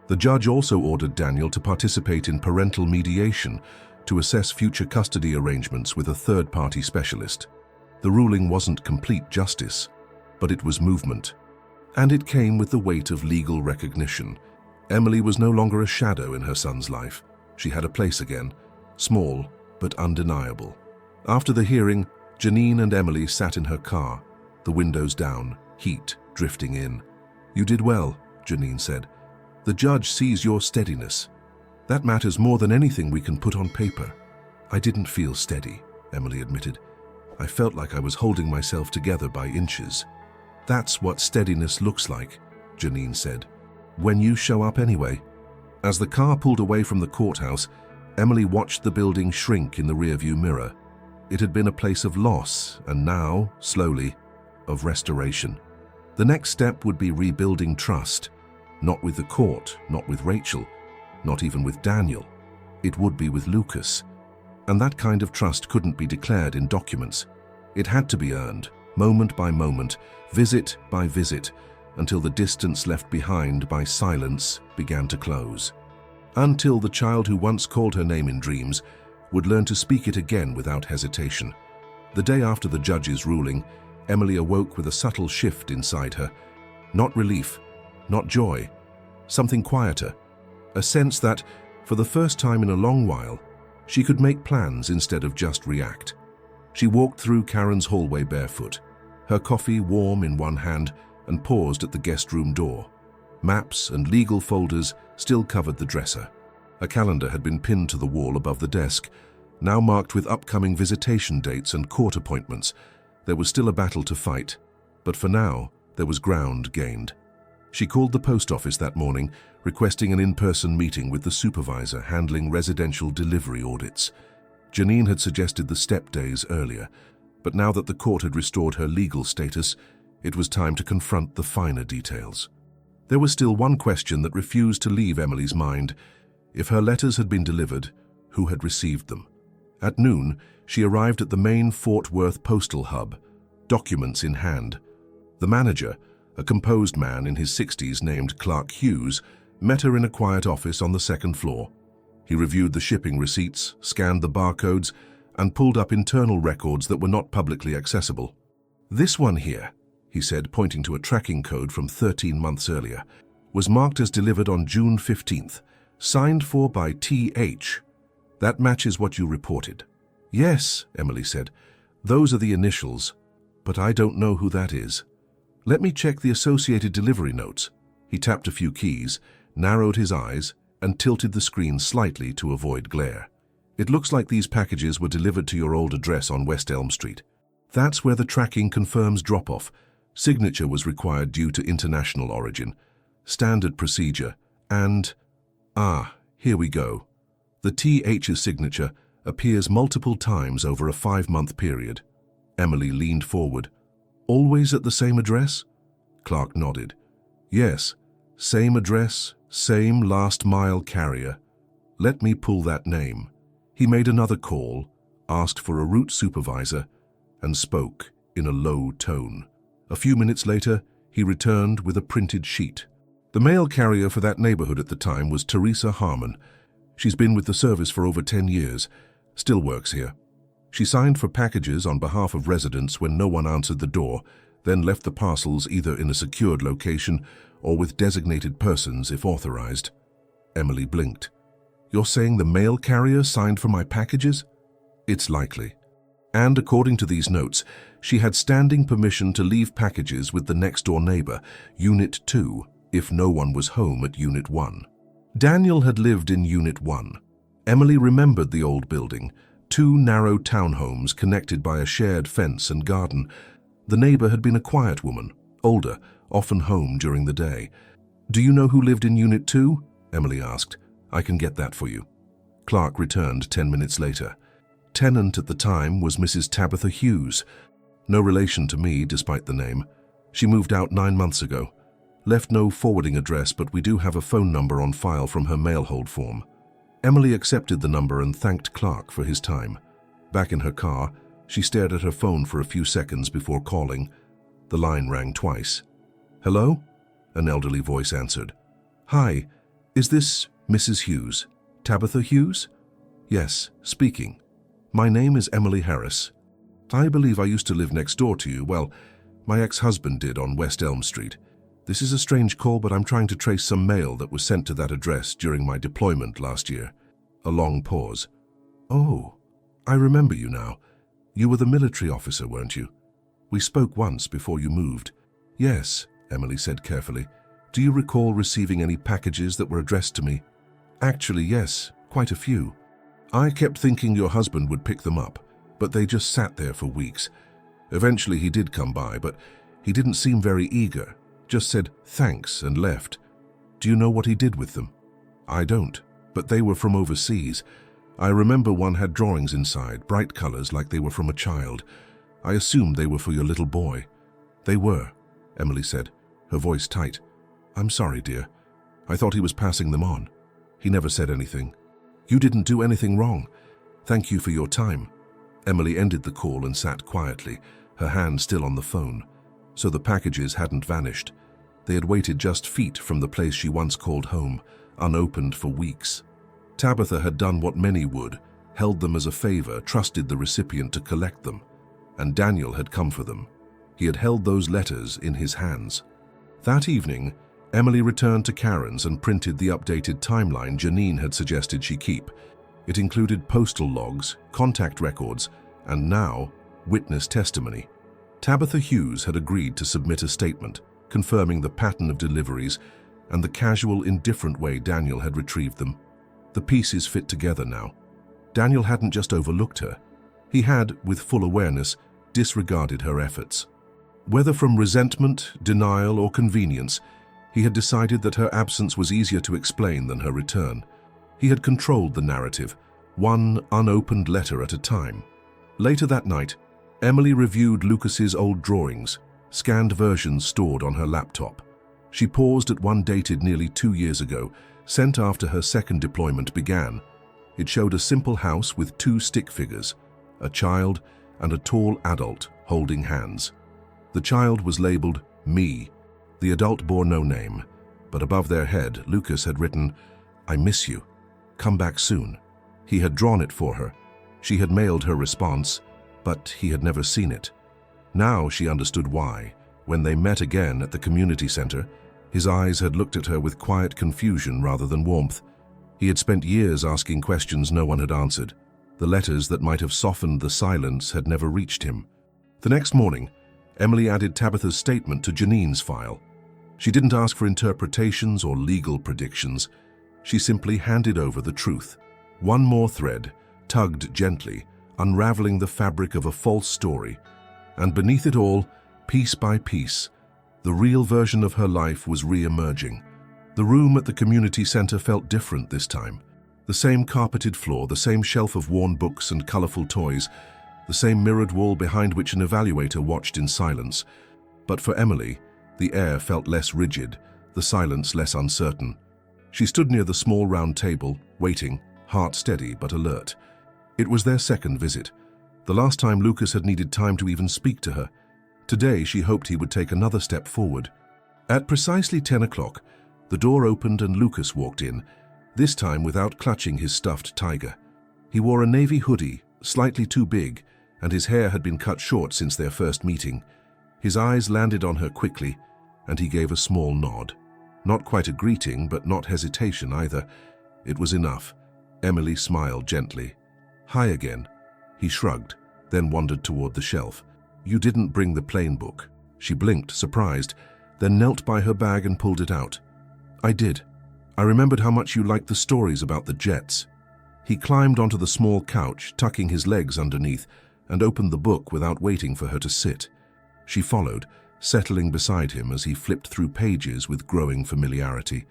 The judge also ordered Daniel to participate in parental mediation to assess future custody arrangements with a third-party specialist. The ruling wasn't complete justice, but it was movement. And it came with the weight of legal recognition. Emily was no longer a shadow in her son's life. She had a place again, small but undeniable. After the hearing, Janine and Emily sat in her car, the windows down, heat drifting in. "You did well," Janine said. "The judge sees your steadiness. That matters more than anything we can put on paper." "I didn't feel steady," Emily admitted. "I felt like I was holding myself together by inches." "That's what steadiness looks like," Janine said. "When you show up anyway." As the car pulled away from the courthouse, Emily watched the building shrink in the rearview mirror. It had been a place of loss, and now, slowly, of restoration. The next step would be rebuilding trust, not with the court, not with Rachel, not even with Daniel. It would be with Lucas. And that kind of trust couldn't be declared in documents. It had to be earned, moment by moment, visit by visit, until the distance left behind by silence began to close. Until the child who once called her name in dreams would learn to speak it again without hesitation. The day after the judge's ruling, Emily awoke with a subtle shift inside her. Not relief, not joy, something quieter. A sense that, for the first time in a long while, she could make plans instead of just react. She walked through Karen's hallway barefoot, her coffee warm in one hand, and paused at the guest room door. Maps and legal folders still covered the dresser. A calendar had been pinned to the wall above the desk, now marked with upcoming visitation dates and court appointments. There was still a battle to fight, but for now, there was ground gained. She called the post office that morning, requesting an in-person meeting with the supervisor handling residential delivery audits. Janine had suggested the step days earlier, but now that the court had restored her legal status, it was time to confront the finer details. There was still one question that refused to leave Emily's mind. If her letters had been delivered, who had received them? At noon, she arrived at the main Fort Worth postal hub, documents in hand. The manager, a composed man in his 60s named Clark Hughes, met her in a quiet office on the second floor. He reviewed the shipping receipts, scanned the barcodes, and pulled up internal records that were not publicly accessible. "This one here," he said, pointing to a tracking code from 13 months earlier, "was marked as delivered on June 15th, signed for by T.H. That matches what you reported." "Yes," Emily said. "Those are the initials, but I don't know who that is." "Let me check the associated delivery notes." He tapped a few keys, narrowed his eyes, and tilted the screen slightly to avoid glare. "It looks like these packages were delivered to your old address on West Elm Street. That's where the tracking confirms drop-off. Signature was required due to international origin. Standard procedure. And... here we go. The T.H.'s signature appears multiple times over a 5-month period." Emily leaned forward, Always at the same address? Clark nodded. Yes, same address, same last-mile carrier. Let me pull that name. He made another call, asked for a route supervisor, and spoke in a low tone. A few minutes later, he returned with a printed sheet. The mail carrier for that neighborhood at the time was Teresa Harmon. She's been with the service for over 10 years, still works here. She signed for packages on behalf of residents when no one answered the door, then left the parcels either in a secured location or with designated persons if authorized. Emily blinked. You're saying the mail carrier signed for my packages? It's likely. And according to these notes, she had standing permission to leave packages with the next-door neighbor, Unit 2, if no one was home at Unit 1. Daniel had lived in Unit 1. Emily remembered the old building, 2 narrow townhomes connected by a shared fence and garden. The neighbor had been a quiet woman, older, often home during the day. Do you know who lived in Unit 2? Emily asked. I can get that for you. Clark returned 10 minutes later. Tenant at the time was Mrs. Tabitha Hughes. No relation to me, despite the name. She moved out 9 months ago. Left no forwarding address, but we do have a phone number on file from her mail hold form. Emily accepted the number and thanked Clark for his time. Back in her car, she stared at her phone for a few seconds before calling. The line rang twice. Hello? An elderly voice answered. Hi, is this Mrs. Hughes? Tabitha Hughes? Yes, speaking. My name is Emily Harris. I believe I used to live next door to you. Well, my ex-husband did on West Elm Street. This is a strange call, but I'm trying to trace some mail that was sent to that address during my deployment last year. A long pause. Oh, I remember you now. You were the military officer, weren't you? We spoke once before you moved. Yes, Emily said carefully. Do you recall receiving any packages that were addressed to me? Actually, yes, quite a few. I kept thinking your husband would pick them up, but they just sat there for weeks. Eventually he did come by, but he didn't seem very eager. Just said thanks and left. Do you know what he did with them? I don't, but they were from overseas. I remember one had drawings inside, bright colors like they were from a child. I assumed they were for your little boy. They were, Emily said, her voice tight. I'm sorry, dear. I thought he was passing them on. He never said anything. You didn't do anything wrong. Thank you for your time. Emily ended the call and sat quietly, her hand still on the phone. So the packages hadn't vanished. They had waited just feet from the place she once called home, unopened for weeks. Tabitha had done what many would, held them as a favor, trusted the recipient to collect them. And Daniel had come for them. He had held those letters in his hands. That evening, Emily returned to Karen's and printed the updated timeline Janine had suggested she keep. It included postal logs, contact records, and now, witness testimony. Tabitha Hughes had agreed to submit a statement, confirming the pattern of deliveries and the casual, indifferent way Daniel had retrieved them. The pieces fit together now. Daniel hadn't just overlooked her. He had, with full awareness, disregarded her efforts. Whether from resentment, denial, or convenience, he had decided that her absence was easier to explain than her return. He had controlled the narrative, one unopened letter at a time. Later that night, Emily reviewed Lucas's old drawings, scanned versions stored on her laptop. She paused at one dated nearly 2 years ago, sent after her second deployment began. It showed a simple house with 2 stick figures, a child and a tall adult holding hands. The child was labeled Me. The adult bore no name, but above their head, Lucas had written, I miss you. Come back soon. He had drawn it for her. She had mailed her response, but he had never seen it. Now she understood why. When they met again at the community center, his eyes had looked at her with quiet confusion rather than warmth. He had spent years asking questions no one had answered. The letters that might have softened the silence had never reached him. The next morning, Emily added Tabitha's statement to Janine's file. She didn't ask for interpretations or legal predictions. She simply handed over the truth. One more thread, tugged gently, unraveling the fabric of a false story. And beneath it all, piece by piece, the real version of her life was re-emerging. The room at the community center felt different this time. The same carpeted floor, the same shelf of worn books and colorful toys, the same mirrored wall behind which an evaluator watched in silence. But for Emily, the air felt less rigid, the silence less uncertain. She stood near the small round table, waiting, heart steady but alert. It was their second visit. The last time Lucas had needed time to even speak to her. Today she hoped he would take another step forward. At precisely 10 o'clock, the door opened and Lucas walked in, this time without clutching his stuffed tiger. He wore a navy hoodie, slightly too big, and his hair had been cut short since their first meeting. His eyes landed on her quickly, and he gave a small nod. Not quite a greeting, but not hesitation either. It was enough. Emily smiled gently. "Hi again." He shrugged, then wandered toward the shelf. "You didn't bring the plain book." She blinked, surprised, then knelt by her bag and pulled it out. "I did. I remembered how much you liked the stories about the Jets." He climbed onto the small couch, tucking his legs underneath, and opened the book without waiting for her to sit. She followed, settling beside him as he flipped through pages with growing familiarity.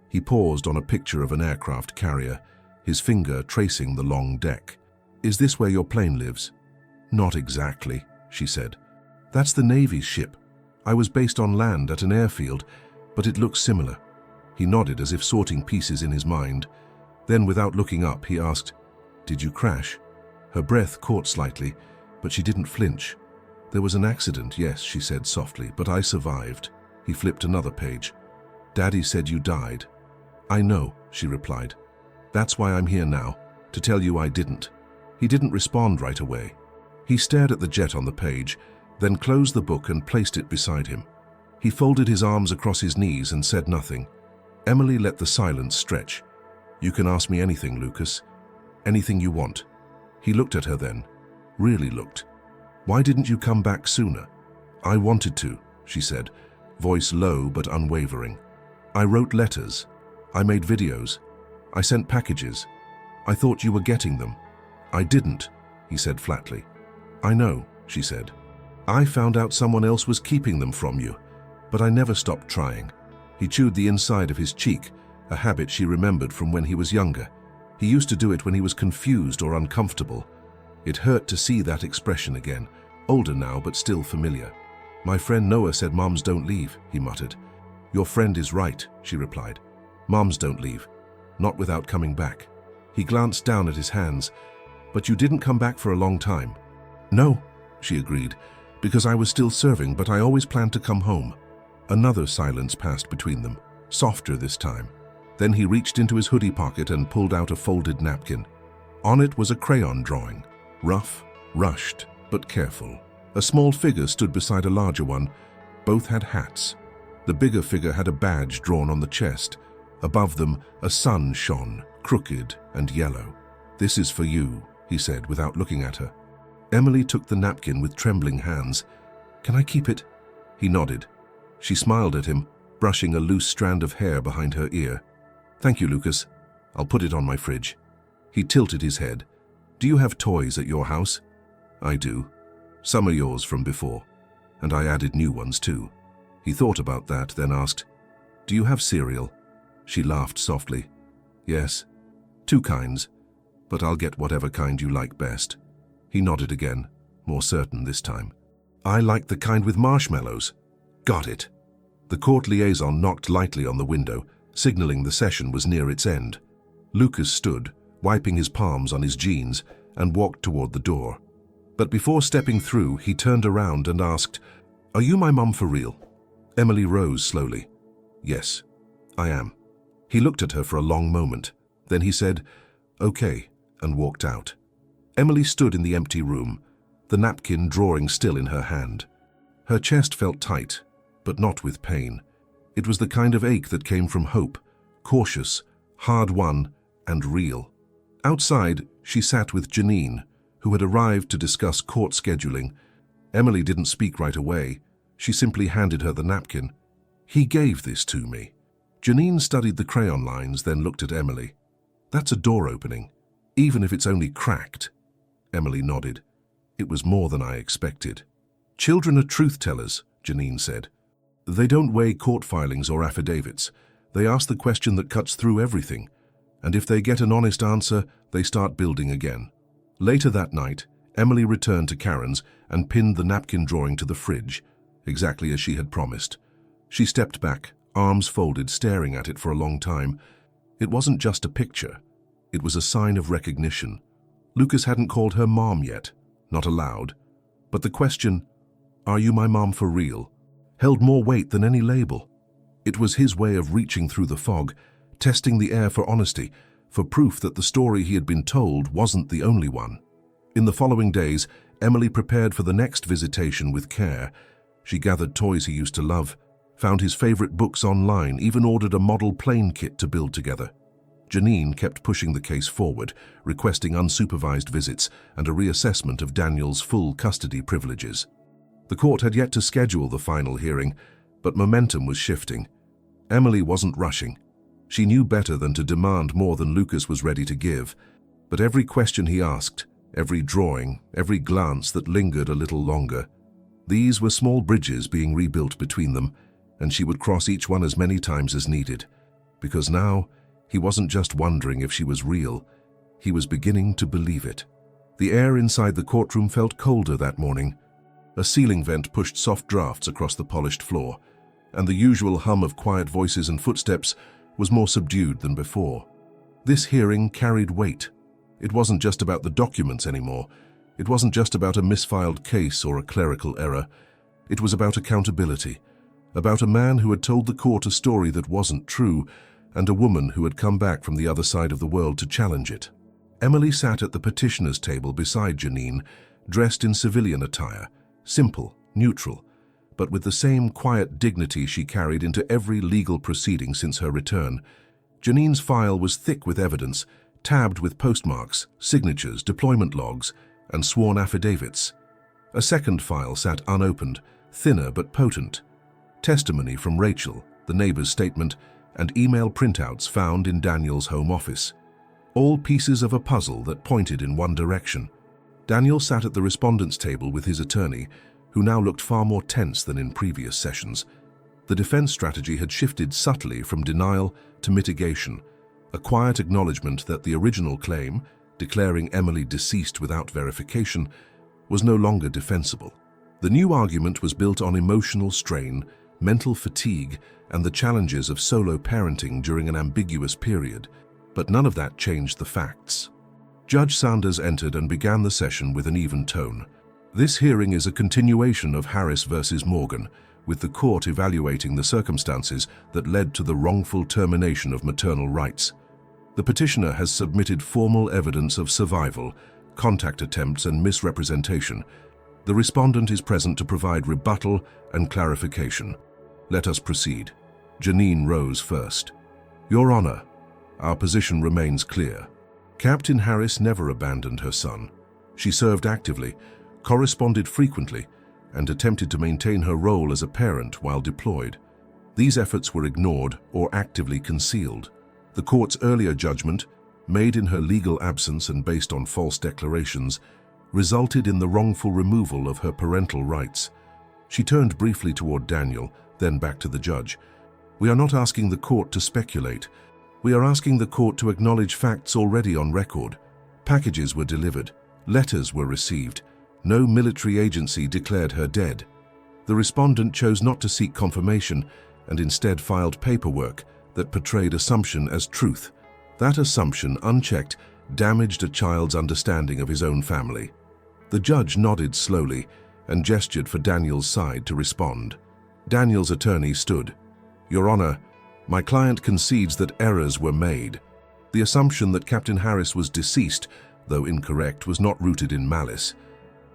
He paused on a picture of an aircraft carrier, his finger tracing the long deck. "Is this where your plane lives?" "Not exactly," she said. "That's the Navy's ship. I was based on land at an airfield, but it looks similar." He nodded as if sorting pieces in his mind. Then, without looking up, he asked, "Did you crash?" Her breath caught slightly, but she didn't flinch. "There was an accident, yes," she said softly, "but I survived." He flipped another page. "Daddy said you died." "I know," she replied. "That's why I'm here now, to tell you I didn't." He didn't respond right away. He stared at the jet on the page, then closed the book and placed it beside him. He folded his arms across his knees and said nothing. Emily let the silence stretch. "You can ask me anything, Lucas. Anything you want." He looked at her then. Really looked. "Why didn't you come back sooner?" "I wanted to," she said, voice low but unwavering. "I wrote letters. I made videos. I sent packages. I thought you were getting them." "I didn't," he said flatly. "I know," she said. "I found out someone else was keeping them from you, but I never stopped trying." He chewed the inside of his cheek, a habit she remembered from when he was younger. He used to do it when he was confused or uncomfortable. It hurt to see that expression again, older now but still familiar. "My friend Noah said moms don't leave," he muttered. "Your friend is right," she replied. "Moms don't leave. Not without coming back." He glanced down at his hands. "But you didn't come back for a long time." "No," she agreed, "because I was still serving, but I always planned to come home." Another silence passed between them, softer this time. Then he reached into his hoodie pocket and pulled out a folded napkin. On it was a crayon drawing, rough, rushed, but careful. A small figure stood beside a larger one. Both had hats. The bigger figure had a badge drawn on the chest. Above them, a sun shone, crooked and yellow. "This is for you," he said without looking at her. Emily took the napkin with trembling hands. "Can I keep it?" He nodded. She smiled at him, brushing a loose strand of hair behind her ear. "Thank you, Lucas. I'll put it on my fridge." He tilted his head. "Do you have toys at your house?" "I do. Some are yours from before. And I added new ones too." He thought about that, then asked, "Do you have cereal?" She laughed softly. "Yes. 2 kinds. But I'll get whatever kind you like best." He nodded again, more certain this time. "I like the kind with marshmallows." "Got it." The court liaison knocked lightly on the window, signaling the session was near its end. Lucas stood, wiping his palms on his jeans, and walked toward the door. But before stepping through, he turned around and asked, "Are you my mum for real?" Emily rose slowly. "Yes, I am." He looked at her for a long moment. Then he said, "Okay," and walked out. Emily stood in the empty room, the napkin drawing still in her hand. Her chest felt tight, but not with pain. It was the kind of ache that came from hope, cautious, hard-won, and real. Outside, she sat with Janine, who had arrived to discuss court scheduling. Emily didn't speak right away. She simply handed her the napkin. "He gave this to me." Janine studied the crayon lines, then looked at Emily. "That's a door opening, even if it's only cracked." Emily nodded. "It was more than I expected." "Children are truth-tellers," Janine said. "They don't weigh court filings or affidavits. They ask the question that cuts through everything. And if they get an honest answer, they start building again." Later that night, Emily returned to Karen's and pinned the napkin drawing to the fridge, exactly as she had promised. She stepped back, arms folded, staring at it for a long time. It wasn't just a picture. It was a sign of recognition. Lucas hadn't called her mom yet, not aloud. But the question, "Are you my mom for real?" held more weight than any label. It was his way of reaching through the fog, testing the air for honesty, for proof that the story he had been told wasn't the only one. In the following days, Emily prepared for the next visitation with care. She gathered toys he used to love, found his favorite books online, even ordered a model plane kit to build together. Janine kept pushing the case forward, requesting unsupervised visits and a reassessment of Daniel's full custody privileges. The court had yet to schedule the final hearing, but momentum was shifting. Emily wasn't rushing. She knew better than to demand more than Lucas was ready to give, but every question he asked, every drawing, every glance that lingered a little longer, these were small bridges being rebuilt between them, and she would cross each one as many times as needed, because now he wasn't just wondering if she was real, he was beginning to believe it. The air inside the courtroom felt colder that morning. A ceiling vent pushed soft drafts across the polished floor, and the usual hum of quiet voices and footsteps was more subdued than before. This hearing carried weight. It wasn't just about the documents anymore. It wasn't just about a misfiled case or a clerical error. It was about accountability, about a man who had told the court a story that wasn't true, and a woman who had come back from the other side of the world to challenge it. Emily sat at the petitioner's table beside Janine, dressed in civilian attire, simple, neutral, but with the same quiet dignity she carried into every legal proceeding since her return. Janine's file was thick with evidence, tabbed with postmarks, signatures, deployment logs, and sworn affidavits. A second file sat unopened, thinner but potent. Testimony from Rachel, the neighbor's statement, and email printouts found in Daniel's home office. All pieces of a puzzle that pointed in one direction. Daniel sat at the respondent's table with his attorney, who now looked far more tense than in previous sessions. The defense strategy had shifted subtly from denial to mitigation, a quiet acknowledgement that the original claim, declaring Emily deceased without verification, was no longer defensible. The new argument was built on emotional strain, mental fatigue, and the challenges of solo parenting during an ambiguous period, but none of that changed the facts. Judge Sanders entered and began the session with an even tone. This hearing is a continuation of Harris versus Morgan, with the court evaluating the circumstances that led to the wrongful termination of maternal rights. The petitioner has submitted formal evidence of survival, contact attempts, and misrepresentation. The respondent is present to provide rebuttal and clarification. Let us proceed. Janine rose first. Your Honor, our position remains clear. Captain Harris never abandoned her son. She served actively, corresponded frequently, and attempted to maintain her role as a parent while deployed. These efforts were ignored or actively concealed. The court's earlier judgment, made in her legal absence and based on false declarations, resulted in the wrongful removal of her parental rights. She turned briefly toward Daniel, then back to the judge. We are not asking the court to speculate. We are asking the court to acknowledge facts already on record. Packages were delivered. Letters were received. No military agency declared her dead. The respondent chose not to seek confirmation and instead filed paperwork that portrayed assumption as truth. That assumption, unchecked, damaged a child's understanding of his own family. The judge nodded slowly and gestured for Daniel's side to respond. Daniel's attorney stood. Your Honor, my client concedes that errors were made. The assumption that Captain Harris was deceased, though incorrect, was not rooted in malice.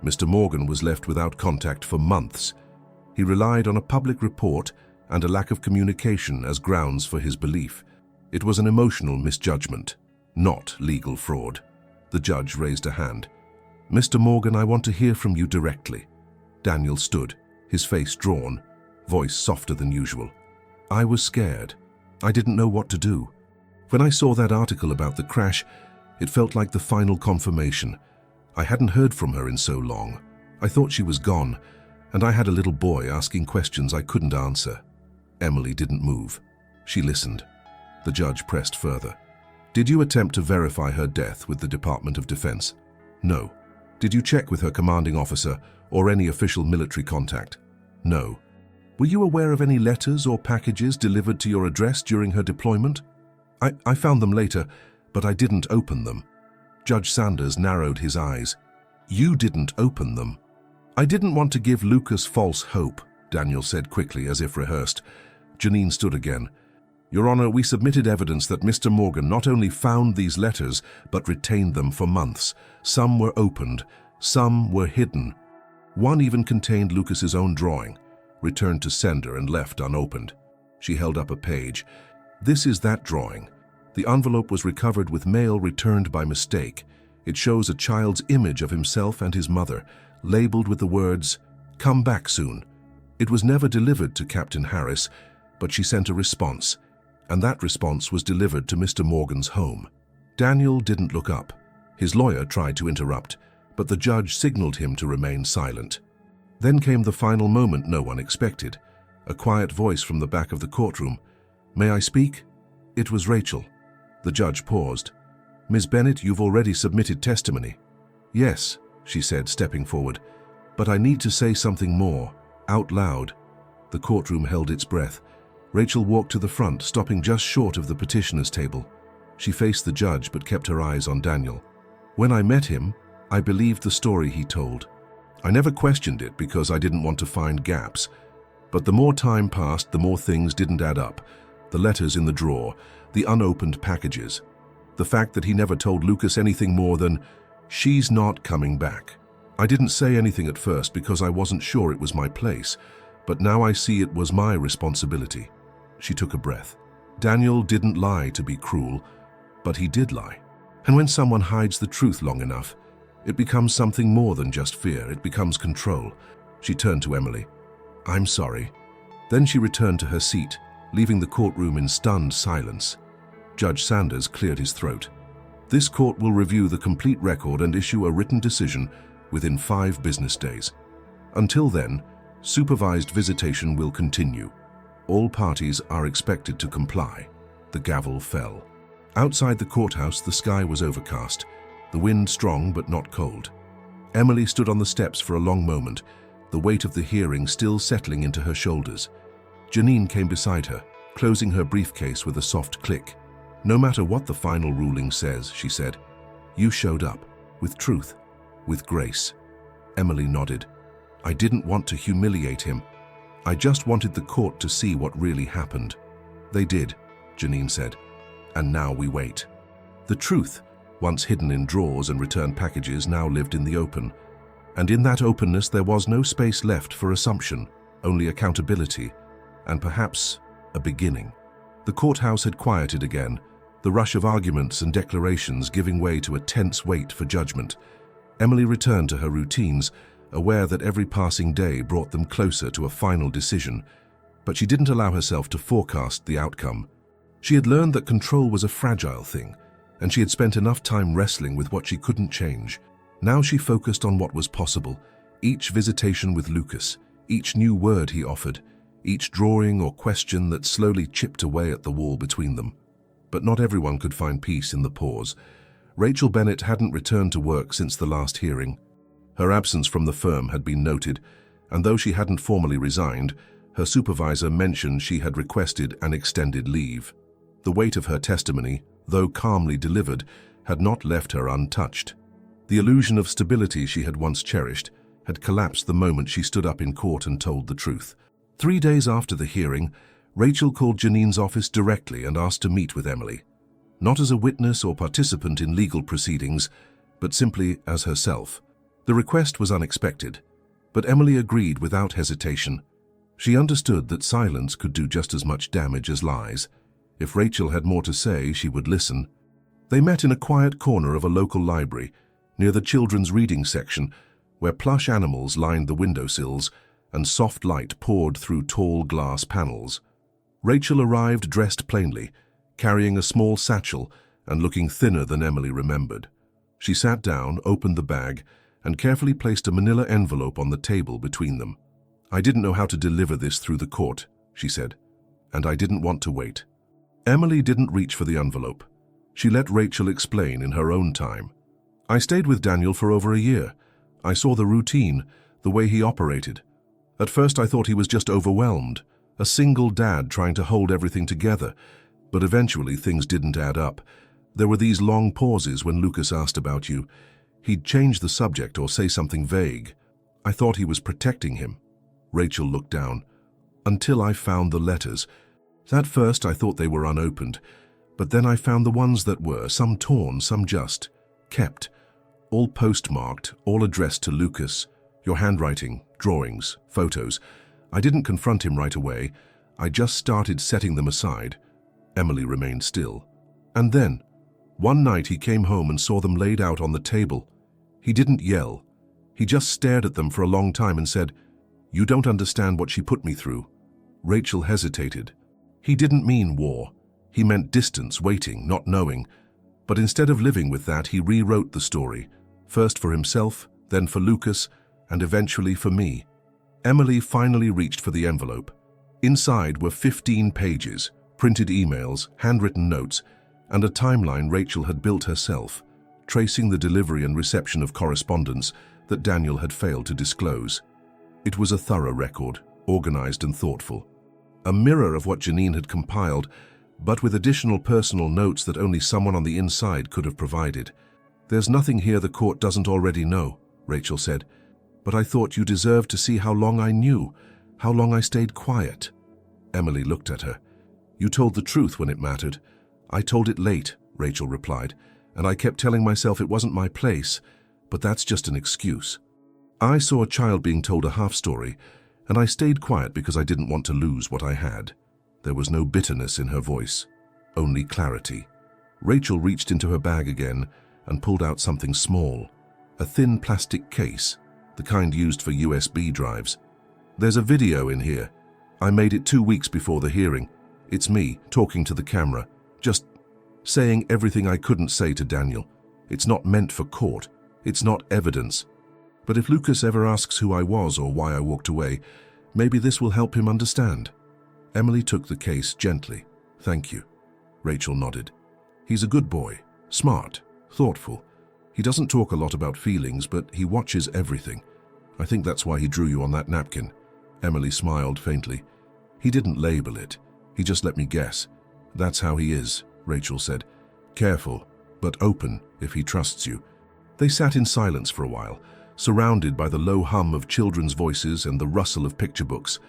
Mr. Morgan was left without contact for months. He relied on a public report and a lack of communication as grounds for his belief. It was an emotional misjudgment, not legal fraud. The judge raised a hand. Mr. Morgan, I want to hear from you directly. Daniel stood, his face drawn, voice softer than usual. I was scared. I didn't know what to do. When I saw that article about the crash, it felt like the final confirmation. I hadn't heard from her in so long. I thought she was gone, and I had a little boy asking questions I couldn't answer. Emily didn't move. She listened. The judge pressed further. Did you attempt to verify her death with the Department of Defense? No. Did you check with her commanding officer or any official military contact? No. Were you aware of any letters or packages delivered to your address during her deployment? I found them later, but I didn't open them. Judge Sanders narrowed his eyes. You didn't open them. I didn't want to give Lucas false hope, Daniel said quickly, as if rehearsed. Janine stood again. Your Honor, we submitted evidence that Mr. Morgan not only found these letters, but retained them for months. Some were opened, some were hidden. One even contained Lucas's own drawing, returned to sender and left unopened. She held up a page. This is that drawing. The envelope was recovered with mail returned by mistake. It shows a child's image of himself and his mother, labeled with the words, "Come back soon." It was never delivered to Captain Harris, but she sent a response, and that response was delivered to Mr. Morgan's home. Daniel didn't look up. His lawyer tried to interrupt, but the judge signaled him to remain silent. Then came the final moment no one expected. A quiet voice from the back of the courtroom. "May I speak?" It was Rachel. The judge paused. "Ms. Bennett, you've already submitted testimony." "Yes," she said, stepping forward. "But I need to say something more, out loud." The courtroom held its breath. Rachel walked to the front, stopping just short of the petitioner's table. She faced the judge but kept her eyes on Daniel. "When I met him, I believed the story he told. I never questioned it because I didn't want to find gaps. But the more time passed, the more things didn't add up. The letters in the drawer, the unopened packages. The fact that he never told Lucas anything more than, 'She's not coming back.' I didn't say anything at first because I wasn't sure it was my place, but now I see it was my responsibility." She took a breath. Daniel didn't lie to be cruel, but he did lie. And when someone hides the truth long enough, it becomes something more than just fear. It becomes control. She turned to Emily. "I'm sorry." Then she returned to her seat, leaving the courtroom in stunned silence. Judge Sanders cleared his throat. "This court will review the complete record and issue a written decision within 5 business days. Until then, supervised visitation will continue. All parties are expected to comply." The gavel fell. Outside the courthouse, the sky was overcast, the wind strong but not cold. Emily stood on the steps for a long moment, the weight of the hearing still settling into her shoulders. Janine came beside her, closing her briefcase with a soft click. "No matter what the final ruling says," she said, "you showed up, with truth, with grace." Emily nodded. "I didn't want to humiliate him. I just wanted the court to see what really happened." "They did," Janine said, "and now we wait." The truth, once hidden in drawers and returned packages, now lived in the open. And in that openness there was no space left for assumption, only accountability, and perhaps a beginning. The courthouse had quieted again, the rush of arguments and declarations giving way to a tense wait for judgment. Emily returned to her routines, aware that every passing day brought them closer to a final decision, but she didn't allow herself to forecast the outcome. She had learned that control was a fragile thing, and she had spent enough time wrestling with what she couldn't change. Now she focused on what was possible, each visitation with Lucas, each new word he offered, each drawing or question that slowly chipped away at the wall between them. But not everyone could find peace in the pause. Rachel Bennett hadn't returned to work since the last hearing. Her absence from the firm had been noted, and though she hadn't formally resigned, her supervisor mentioned she had requested an extended leave. The weight of her testimony, though calmly delivered, had not left her untouched. The illusion of stability she had once cherished had collapsed the moment she stood up in court and told the truth. 3 days after the hearing, Rachel called Janine's office directly and asked to meet with Emily, not as a witness or participant in legal proceedings, but simply as herself. The request was unexpected, but Emily agreed without hesitation. She understood that silence could do just as much damage as lies. If Rachel had more to say, she would listen. They met in a quiet corner of a local library, near the children's reading section, where plush animals lined the windowsills and soft light poured through tall glass panels. Rachel arrived dressed plainly, carrying a small satchel and looking thinner than Emily remembered. She sat down, opened the bag, and carefully placed a manila envelope on the table between them. "I didn't know how to deliver this through the court," she said, "and I didn't want to wait." Emily didn't reach for the envelope. She let Rachel explain in her own time. "I stayed with Daniel for over a year. I saw the routine, the way he operated. At first I thought he was just overwhelmed, a single dad trying to hold everything together, but eventually things didn't add up. There were these long pauses when Lucas asked about you. He'd change the subject or say something vague. I thought he was protecting him. Rachel looked down. Until I found the letters. At first I thought they were unopened, but then I found the ones that were, some torn, some just, kept. All postmarked, all addressed to Lucas. Your handwriting, drawings, photos. I didn't confront him right away. I just started setting them aside. Emily remained still. And then, one night he came home and saw them laid out on the table. He didn't yell. He just stared at them for a long time and said, "You don't understand what she put me through." Rachel hesitated. He didn't mean war. He meant distance, waiting, not knowing. But instead of living with that, he rewrote the story. First for himself, then for Lucas, and eventually for me. Emily finally reached for the envelope. Inside were 15 pages, printed emails, handwritten notes, and a timeline Rachel had built herself, tracing the delivery and reception of correspondence that Daniel had failed to disclose. It was a thorough record, organized and thoughtful. A mirror of what Janine had compiled, but with additional personal notes that only someone on the inside could have provided. "There's nothing here the court doesn't already know," Rachel said. "But I thought you deserved to see how long I knew, how long I stayed quiet." Emily looked at her. "You told the truth when it mattered. I told it late," Rachel replied, "and I kept telling myself it wasn't my place, but that's just an excuse. I saw a child being told a half story, and I stayed quiet because I didn't want to lose what I had." There was no bitterness in her voice, only clarity. Rachel reached into her bag again and pulled out something small, a thin plastic case, the kind used for USB drives. "There's a video in here. I made it 2 weeks before the hearing. It's me, talking to the camera, just saying everything I couldn't say to Daniel. It's not meant for court. It's not evidence. But if Lucas ever asks who I was or why I walked away, maybe this will help him understand." Emily took the case gently. "Thank you." Rachel nodded. "He's a good boy, smart, thoughtful. He doesn't talk a lot about feelings, but he watches everything. I think that's why he drew you on that napkin." Emily smiled faintly. "He didn't label it. He just let me guess. That's how he is," Rachel said. "Careful, but open if he trusts you." They sat in silence for a while, surrounded by the low hum of children's voices and the rustle of picture books.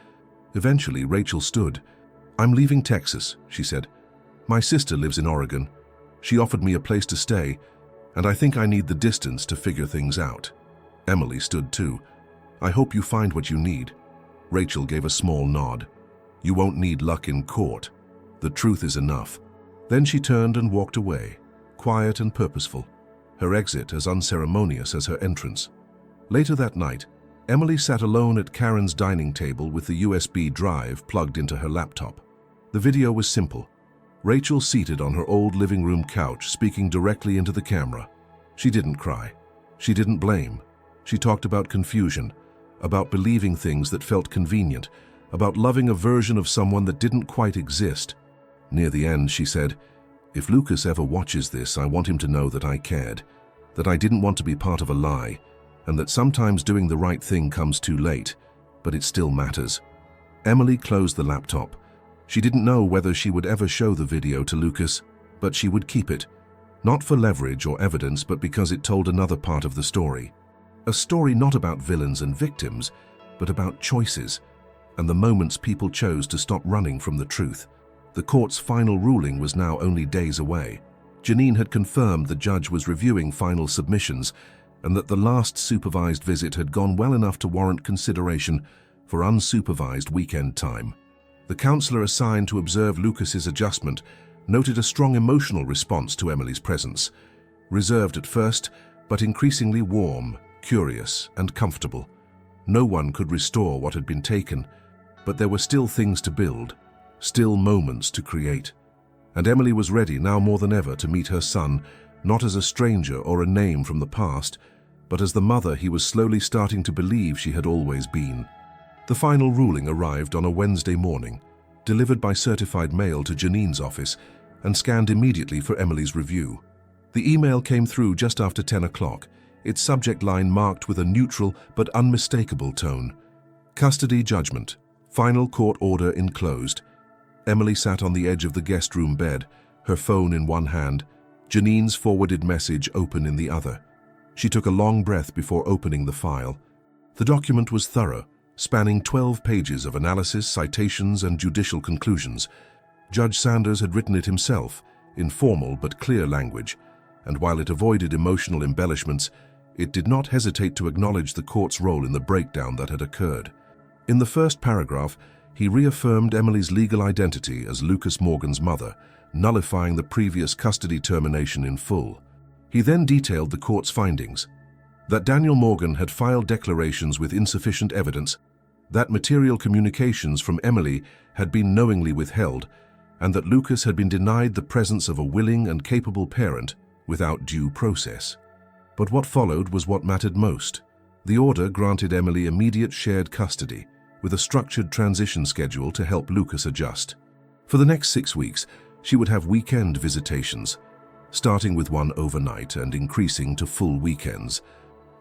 Eventually, Rachel stood. "I'm leaving Texas," she said. "My sister lives in Oregon. She offered me a place to stay, and I think I need the distance to figure things out." Emily stood too. "I hope you find what you need." Rachel gave a small nod. "You won't need luck in court. The truth is enough." Then she turned and walked away, quiet and purposeful, her exit as unceremonious as her entrance. Later that night, Emily sat alone at Karen's dining table with the USB drive plugged into her laptop. The video was simple. Rachel seated on her old living room couch, speaking directly into the camera. She didn't cry. She didn't blame. She talked about confusion, about believing things that felt convenient, about loving a version of someone that didn't quite exist. Near the end, she said, "If Lucas ever watches this, I want him to know that I cared, that I didn't want to be part of a lie, and that sometimes doing the right thing comes too late, but it still matters." Emily closed the laptop. She didn't know whether she would ever show the video to Lucas, but she would keep it, not for leverage or evidence, but because it told another part of the story. A story not about villains and victims, but about choices, and the moments people chose to stop running from the truth. The court's final ruling was now only days away. Janine had confirmed the judge was reviewing final submissions, and that the last supervised visit had gone well enough to warrant consideration for unsupervised weekend time. The counselor assigned to observe Lucas's adjustment noted a strong emotional response to Emily's presence, reserved at first, but increasingly warm, curious, and comfortable. No one could restore what had been taken, but there were still things to build, still moments to create. And Emily was ready now more than ever to meet her son, not as a stranger or a name from the past, but as the mother he was slowly starting to believe she had always been. The final ruling arrived on a Wednesday morning, delivered by certified mail to Janine's office, and scanned immediately for Emily's review. The email came through just after 10 o'clock, its subject line marked with a neutral but unmistakable tone. Custody judgment. Final court order enclosed. Emily sat on the edge of the guest room bed, her phone in one hand, Janine's forwarded message open in the other. She took a long breath before opening the file. The document was thorough, spanning 12 pages of analysis, citations, and judicial conclusions. Judge Sanders had written it himself, in formal but clear language, and while it avoided emotional embellishments, it did not hesitate to acknowledge the court's role in the breakdown that had occurred. In the first paragraph, he reaffirmed Emily's legal identity as Lucas Morgan's mother, nullifying the previous custody termination in full. He then detailed the court's findings: that Daniel Morgan had filed declarations with insufficient evidence, that material communications from Emily had been knowingly withheld, and that Lucas had been denied the presence of a willing and capable parent without due process. But what followed was what mattered most. The order granted Emily immediate shared custody, with a structured transition schedule to help Lucas adjust. For the next 6 weeks, she would have weekend visitations, starting with one overnight and increasing to full weekends.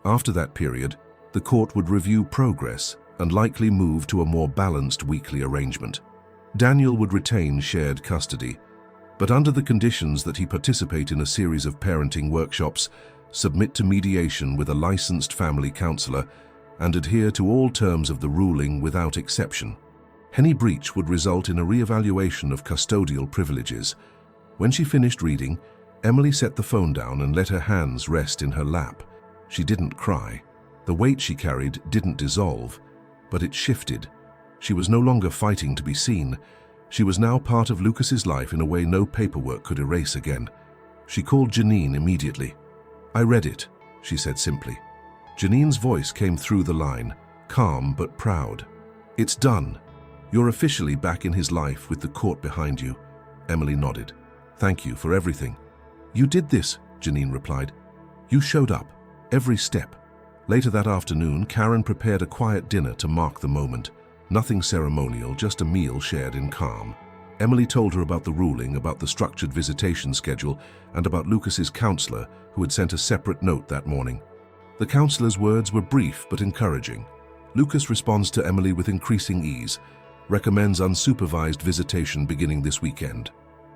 After that period, the court would review progress and likely move to a more balanced weekly arrangement. Daniel would retain shared custody, but under the conditions that he participate in a series of parenting workshops, submit to mediation with a licensed family counselor, and adhere to all terms of the ruling without exception. Any breach would result in a re-evaluation of custodial privileges. When she finished reading, Emily set the phone down and let her hands rest in her lap. She didn't cry. The weight she carried didn't dissolve, but it shifted. She was no longer fighting to be seen. She was now part of Lucas's life in a way no paperwork could erase again. She called Janine immediately. "I read it," she said simply. Janine's voice came through the line, calm but proud. "It's done. You're officially back in his life with the court behind you." Emily nodded. "Thank you for everything." "You did this," Janine replied. "You showed up, every step." Later that afternoon, Karen prepared a quiet dinner to mark the moment. Nothing ceremonial, just a meal shared in calm. Emily told her about the ruling, about the structured visitation schedule, and about Lucas's counselor, who had sent a separate note that morning. The counselor's words were brief but encouraging. Lucas responds to Emily with increasing ease, recommends unsupervised visitation beginning this weekend.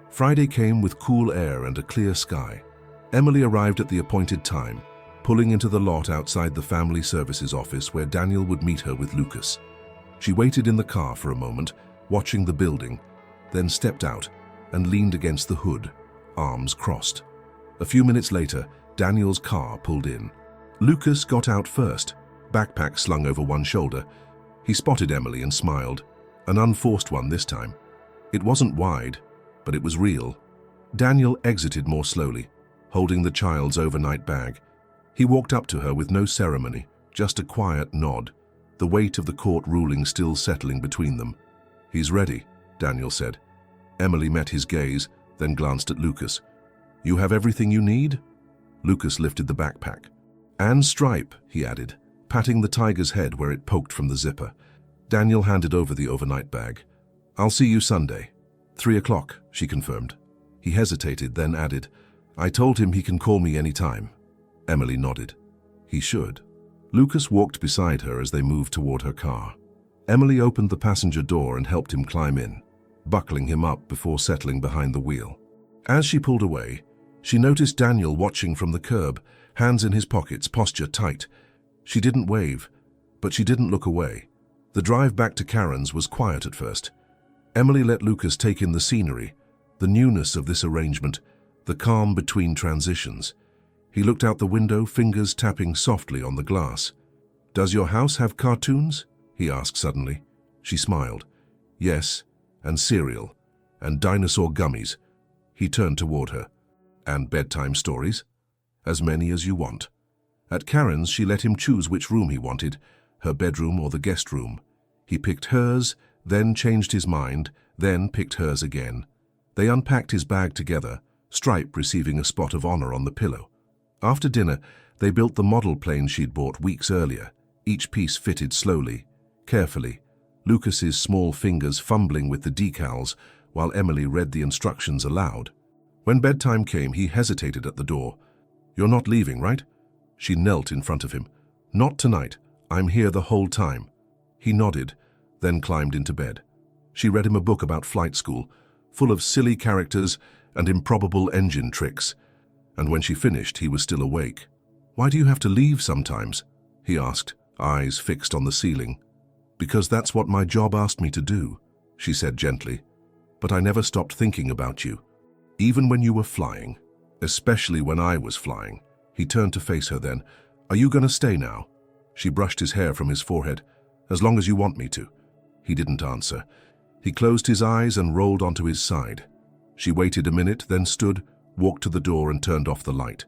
Friday came with cool air and a clear sky. Emily arrived at the appointed time, pulling into the lot outside the family services office where Daniel would meet her with Lucas. She waited in the car for a moment, watching the building, then stepped out and leaned against the hood, arms crossed. A few minutes later, Daniel's car pulled in. Lucas got out first, backpack slung over one shoulder. He spotted Emily and smiled, an unforced one this time. It wasn't wide, but it was real. Daniel exited more slowly, holding the child's overnight bag. He walked up to her with no ceremony, just a quiet nod, the weight of the court ruling still settling between them. "He's ready," Daniel said. Emily met his gaze, then glanced at Lucas. "You have everything you need?" Lucas lifted the backpack. "And Stripe," he added, patting the tiger's head where it poked from the zipper. Daniel handed over the overnight bag. "I'll see you Sunday." 3 o'clock, she confirmed. He hesitated, then added, "I told him he can call me any time." Emily nodded. He should. Lucas walked beside her as they moved toward her car. Emily opened the passenger door and helped him climb in, buckling him up before settling behind the wheel. As she pulled away, she noticed Daniel watching from the curb, hands in his pockets, posture tight. She didn't wave, but she didn't look away. The drive back to Karen's was quiet at first. Emily let Lucas take in the scenery, the newness of this arrangement, the calm between transitions. He looked out the window, fingers tapping softly on the glass. "Does your house have cartoons?" he asked suddenly. She smiled. "Yes, and cereal, and dinosaur gummies." He turned toward her. "And bedtime stories?" "As many as you want." At Karen's, she let him choose which room he wanted, her bedroom or the guest room. He picked hers, then changed his mind, then picked hers again. They unpacked his bag together, Stripe receiving a spot of honor on the pillow. After dinner, they built the model plane she'd bought weeks earlier, each piece fitted slowly, carefully, Lucas's small fingers fumbling with the decals while Emily read the instructions aloud. When bedtime came, he hesitated at the door. "You're not leaving, right?" She knelt in front of him. "Not tonight. I'm here the whole time." He nodded, then climbed into bed. She read him a book about flight school, full of silly characters and improbable engine tricks. And when she finished, he was still awake. "Why do you have to leave sometimes?" he asked, eyes fixed on the ceiling. "Because that's what my job asked me to do," she said gently. "But I never stopped thinking about you. Even when you were flying, especially when I was flying." He turned to face her then. "Are you going to stay now?" She brushed his hair from his forehead. "As long as you want me to." He didn't answer. He closed his eyes and rolled onto his side. She waited a minute, then stood, walked to the door and turned off the light.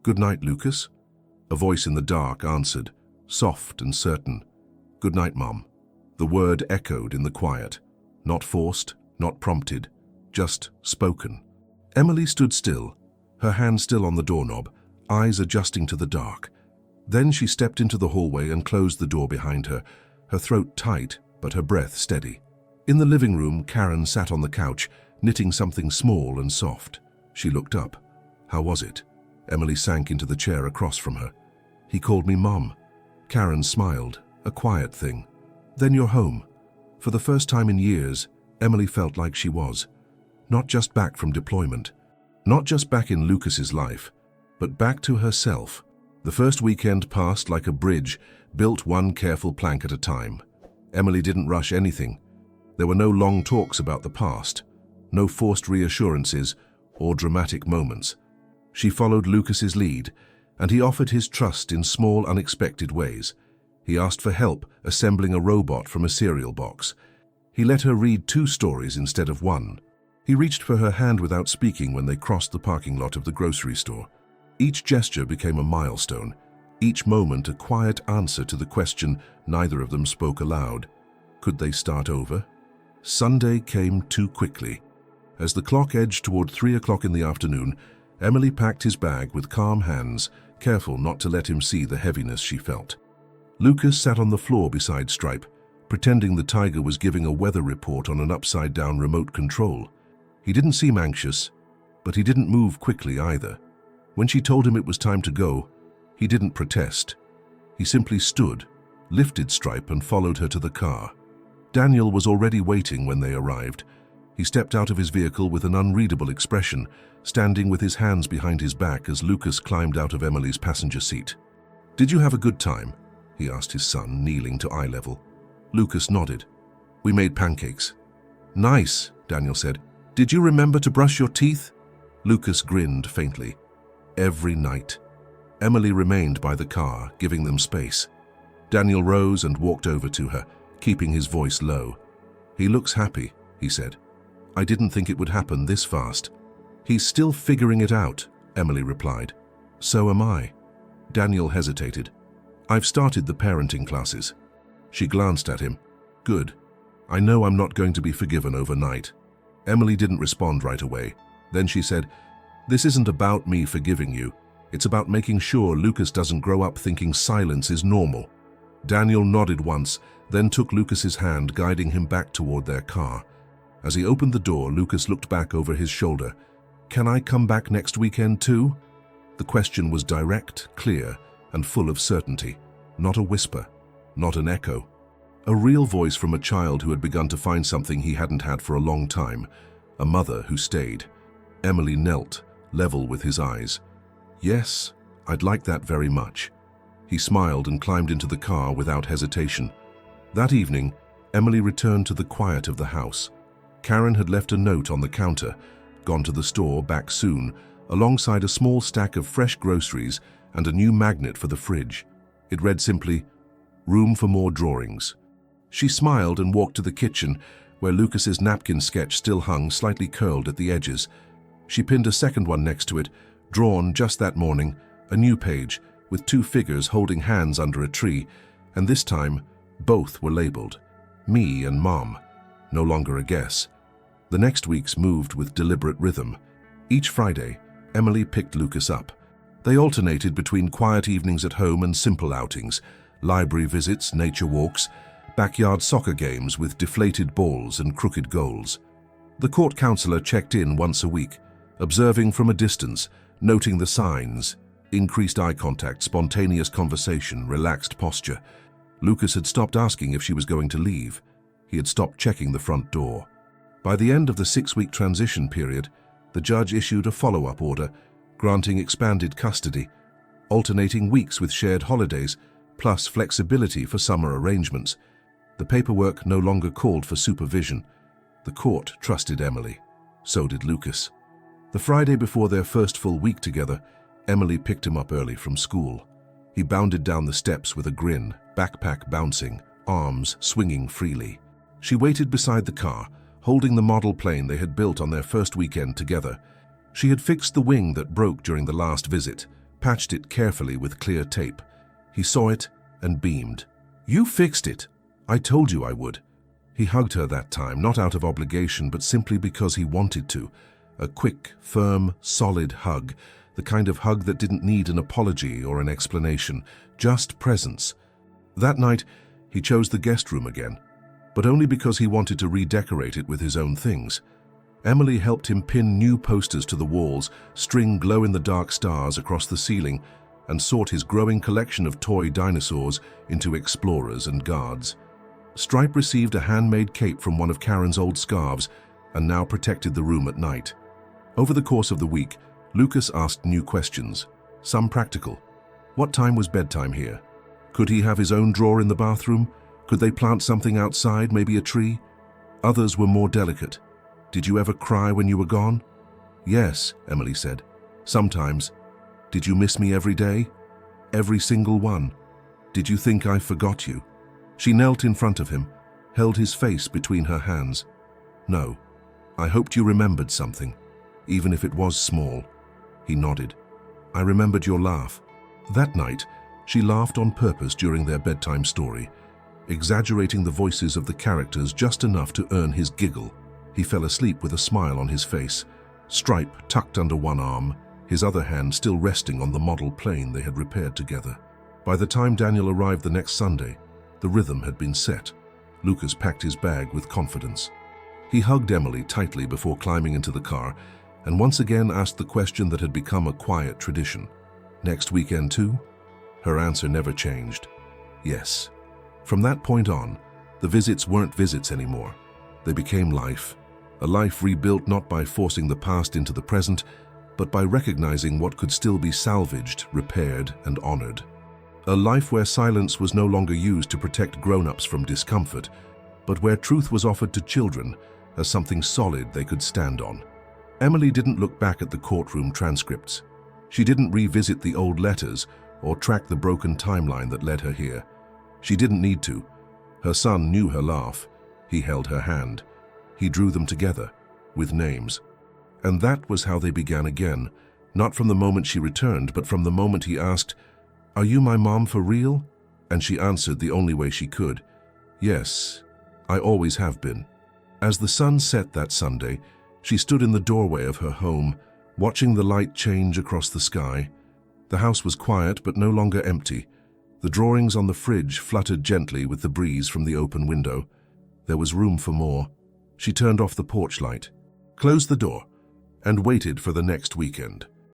"Good night, Lucas." A voice in the dark answered, soft and certain. "Good night, Mom." The word echoed in the quiet, not forced, not prompted, just spoken. Emily stood still, her hand still on the doorknob, eyes adjusting to the dark. Then she stepped into the hallway and closed the door behind her, her throat tight but her breath steady. In the living room, Karen sat on the couch, knitting something small and soft. She looked up. "How was it?" Emily sank into the chair across from her. "He called me Mom." Karen smiled, a quiet thing. "Then you're home." For the first time in years, Emily felt like she was. Not just back from deployment, not just back in Lucas's life, but back to herself. The first weekend passed like a bridge, built one careful plank at a time. Emily didn't rush anything. There were no long talks about the past, no forced reassurances or dramatic moments. She followed Lucas's lead, and he offered his trust in small, unexpected ways. He asked for help assembling a robot from a cereal box. He let her read 2 stories instead of 1. He reached for her hand without speaking when they crossed the parking lot of the grocery store. Each gesture became a milestone, each moment a quiet answer to the question neither of them spoke aloud. Could they start over? Sunday came too quickly. As the clock edged toward 3 o'clock in the afternoon, Emily packed his bag with calm hands, careful not to let him see the heaviness she felt. Lucas sat on the floor beside Stripe, pretending the tiger was giving a weather report on an upside-down remote control. He didn't seem anxious, but he didn't move quickly either. When she told him it was time to go, he didn't protest. He simply stood, lifted Stripe and followed her to the car. Daniel was already waiting when they arrived. He stepped out of his vehicle with an unreadable expression, standing with his hands behind his back as Lucas climbed out of Emily's passenger seat. "Did you have a good time?" he asked his son, kneeling to eye level. Lucas nodded. "We made pancakes." "Nice," Daniel said. "Did you remember to brush your teeth?" Lucas grinned faintly. Every night. Emily remained by the car, giving them space. Daniel rose and walked over to her, keeping his voice low. "He looks happy," he said. "I didn't think it would happen this fast." "He's still figuring it out," Emily replied. "So am I." Daniel hesitated. "I've started the parenting classes." She glanced at him. "Good. I know I'm not going to be forgiven overnight." Emily didn't respond right away. Then she said, "This isn't about me forgiving you. It's about making sure Lucas doesn't grow up thinking silence is normal." Daniel nodded once, then took Lucas's hand, guiding him back toward their car. As he opened the door, Lucas looked back over his shoulder. "Can I come back next weekend too?" The question was direct, clear, and full of certainty. Not a whisper, not an echo. A real voice from a child who had begun to find something he hadn't had for a long time. A mother who stayed. Emily knelt, level with his eyes. "Yes, I'd like that very much." He smiled and climbed into the car without hesitation. That evening, Emily returned to the quiet of the house. Karen had left a note on the counter, gone to the store, back soon, alongside a small stack of fresh groceries and a new magnet for the fridge. It read simply, "Room for more drawings." She smiled and walked to the kitchen, where Lucas's napkin sketch still hung, slightly curled at the edges. She pinned a second one next to it, drawn just that morning, a new page, with 2 figures holding hands under a tree, and this time, both were labeled. Me and Mom. No longer a guess. The next weeks moved with deliberate rhythm. Each Friday, Emily picked Lucas up. They alternated between quiet evenings at home and simple outings, library visits, nature walks, backyard soccer games with deflated balls and crooked goals. The court counselor checked in once a week, observing from a distance, noting the signs. Increased eye contact, spontaneous conversation, relaxed posture. Lucas had stopped asking if she was going to leave. He had stopped checking the front door. By the end of the 6-week transition period, the judge issued a follow-up order, granting expanded custody, alternating weeks with shared holidays, plus flexibility for summer arrangements. The paperwork no longer called for supervision. The court trusted Emily. So did Lucas. The Friday before their first full week together, Emily picked him up early from school. He bounded down the steps with a grin, backpack bouncing, arms swinging freely. She waited beside the car, holding the model plane they had built on their first weekend together. She had fixed the wing that broke during the last visit, patched it carefully with clear tape. He saw it and beamed. "You fixed it. I told you I would." He hugged her that time, not out of obligation, but simply because he wanted to. A quick, firm, solid hug, the kind of hug that didn't need an apology or an explanation, just presence. That night, he chose the guest room again, but only because he wanted to redecorate it with his own things. Emily helped him pin new posters to the walls, string glow-in-the-dark stars across the ceiling, and sort his growing collection of toy dinosaurs into explorers and guards. Stripe received a handmade cape from one of Karen's old scarves and now protected the room at night. Over the course of the week, Lucas asked new questions, some practical. What time was bedtime here? Could he have his own drawer in the bathroom? Could they plant something outside, maybe a tree? Others were more delicate. Did you ever cry when you were gone? Yes, Emily said. Sometimes. Did you miss me every day? Every single one. Did you think I forgot you? She knelt in front of him, held his face between her hands. No, I hoped you remembered something, even if it was small. He nodded. I remembered your laugh. That night, she laughed on purpose during their bedtime story, exaggerating the voices of the characters just enough to earn his giggle. He fell asleep with a smile on his face, Stripe tucked under one arm, his other hand still resting on the model plane they had repaired together. By the time Daniel arrived the next Sunday, the rhythm had been set. Lucas packed his bag with confidence. He hugged Emily tightly before climbing into the car and once again asked the question that had become a quiet tradition. Next weekend too? Her answer never changed. Yes. From that point on, the visits weren't visits anymore. They became life. A life rebuilt not by forcing the past into the present, but by recognizing what could still be salvaged, repaired, and honored. A life where silence was no longer used to protect grown-ups from discomfort, but where truth was offered to children as something solid they could stand on. Emily didn't look back at the courtroom transcripts. She didn't revisit the old letters or track the broken timeline that led her here. She didn't need to. Her son knew her laugh. He held her hand. He drew them together, with names. And that was how they began again, not from the moment she returned, but from the moment he asked, "Are you my mom for real?" And she answered the only way she could, "Yes, I always have been." As the sun set that Sunday, she stood in the doorway of her home, watching the light change across the sky. The house was quiet, but no longer empty. The drawings on the fridge fluttered gently with the breeze from the open window. There was room for more. She turned off the porch light, closed the door, and waited for the next weekend.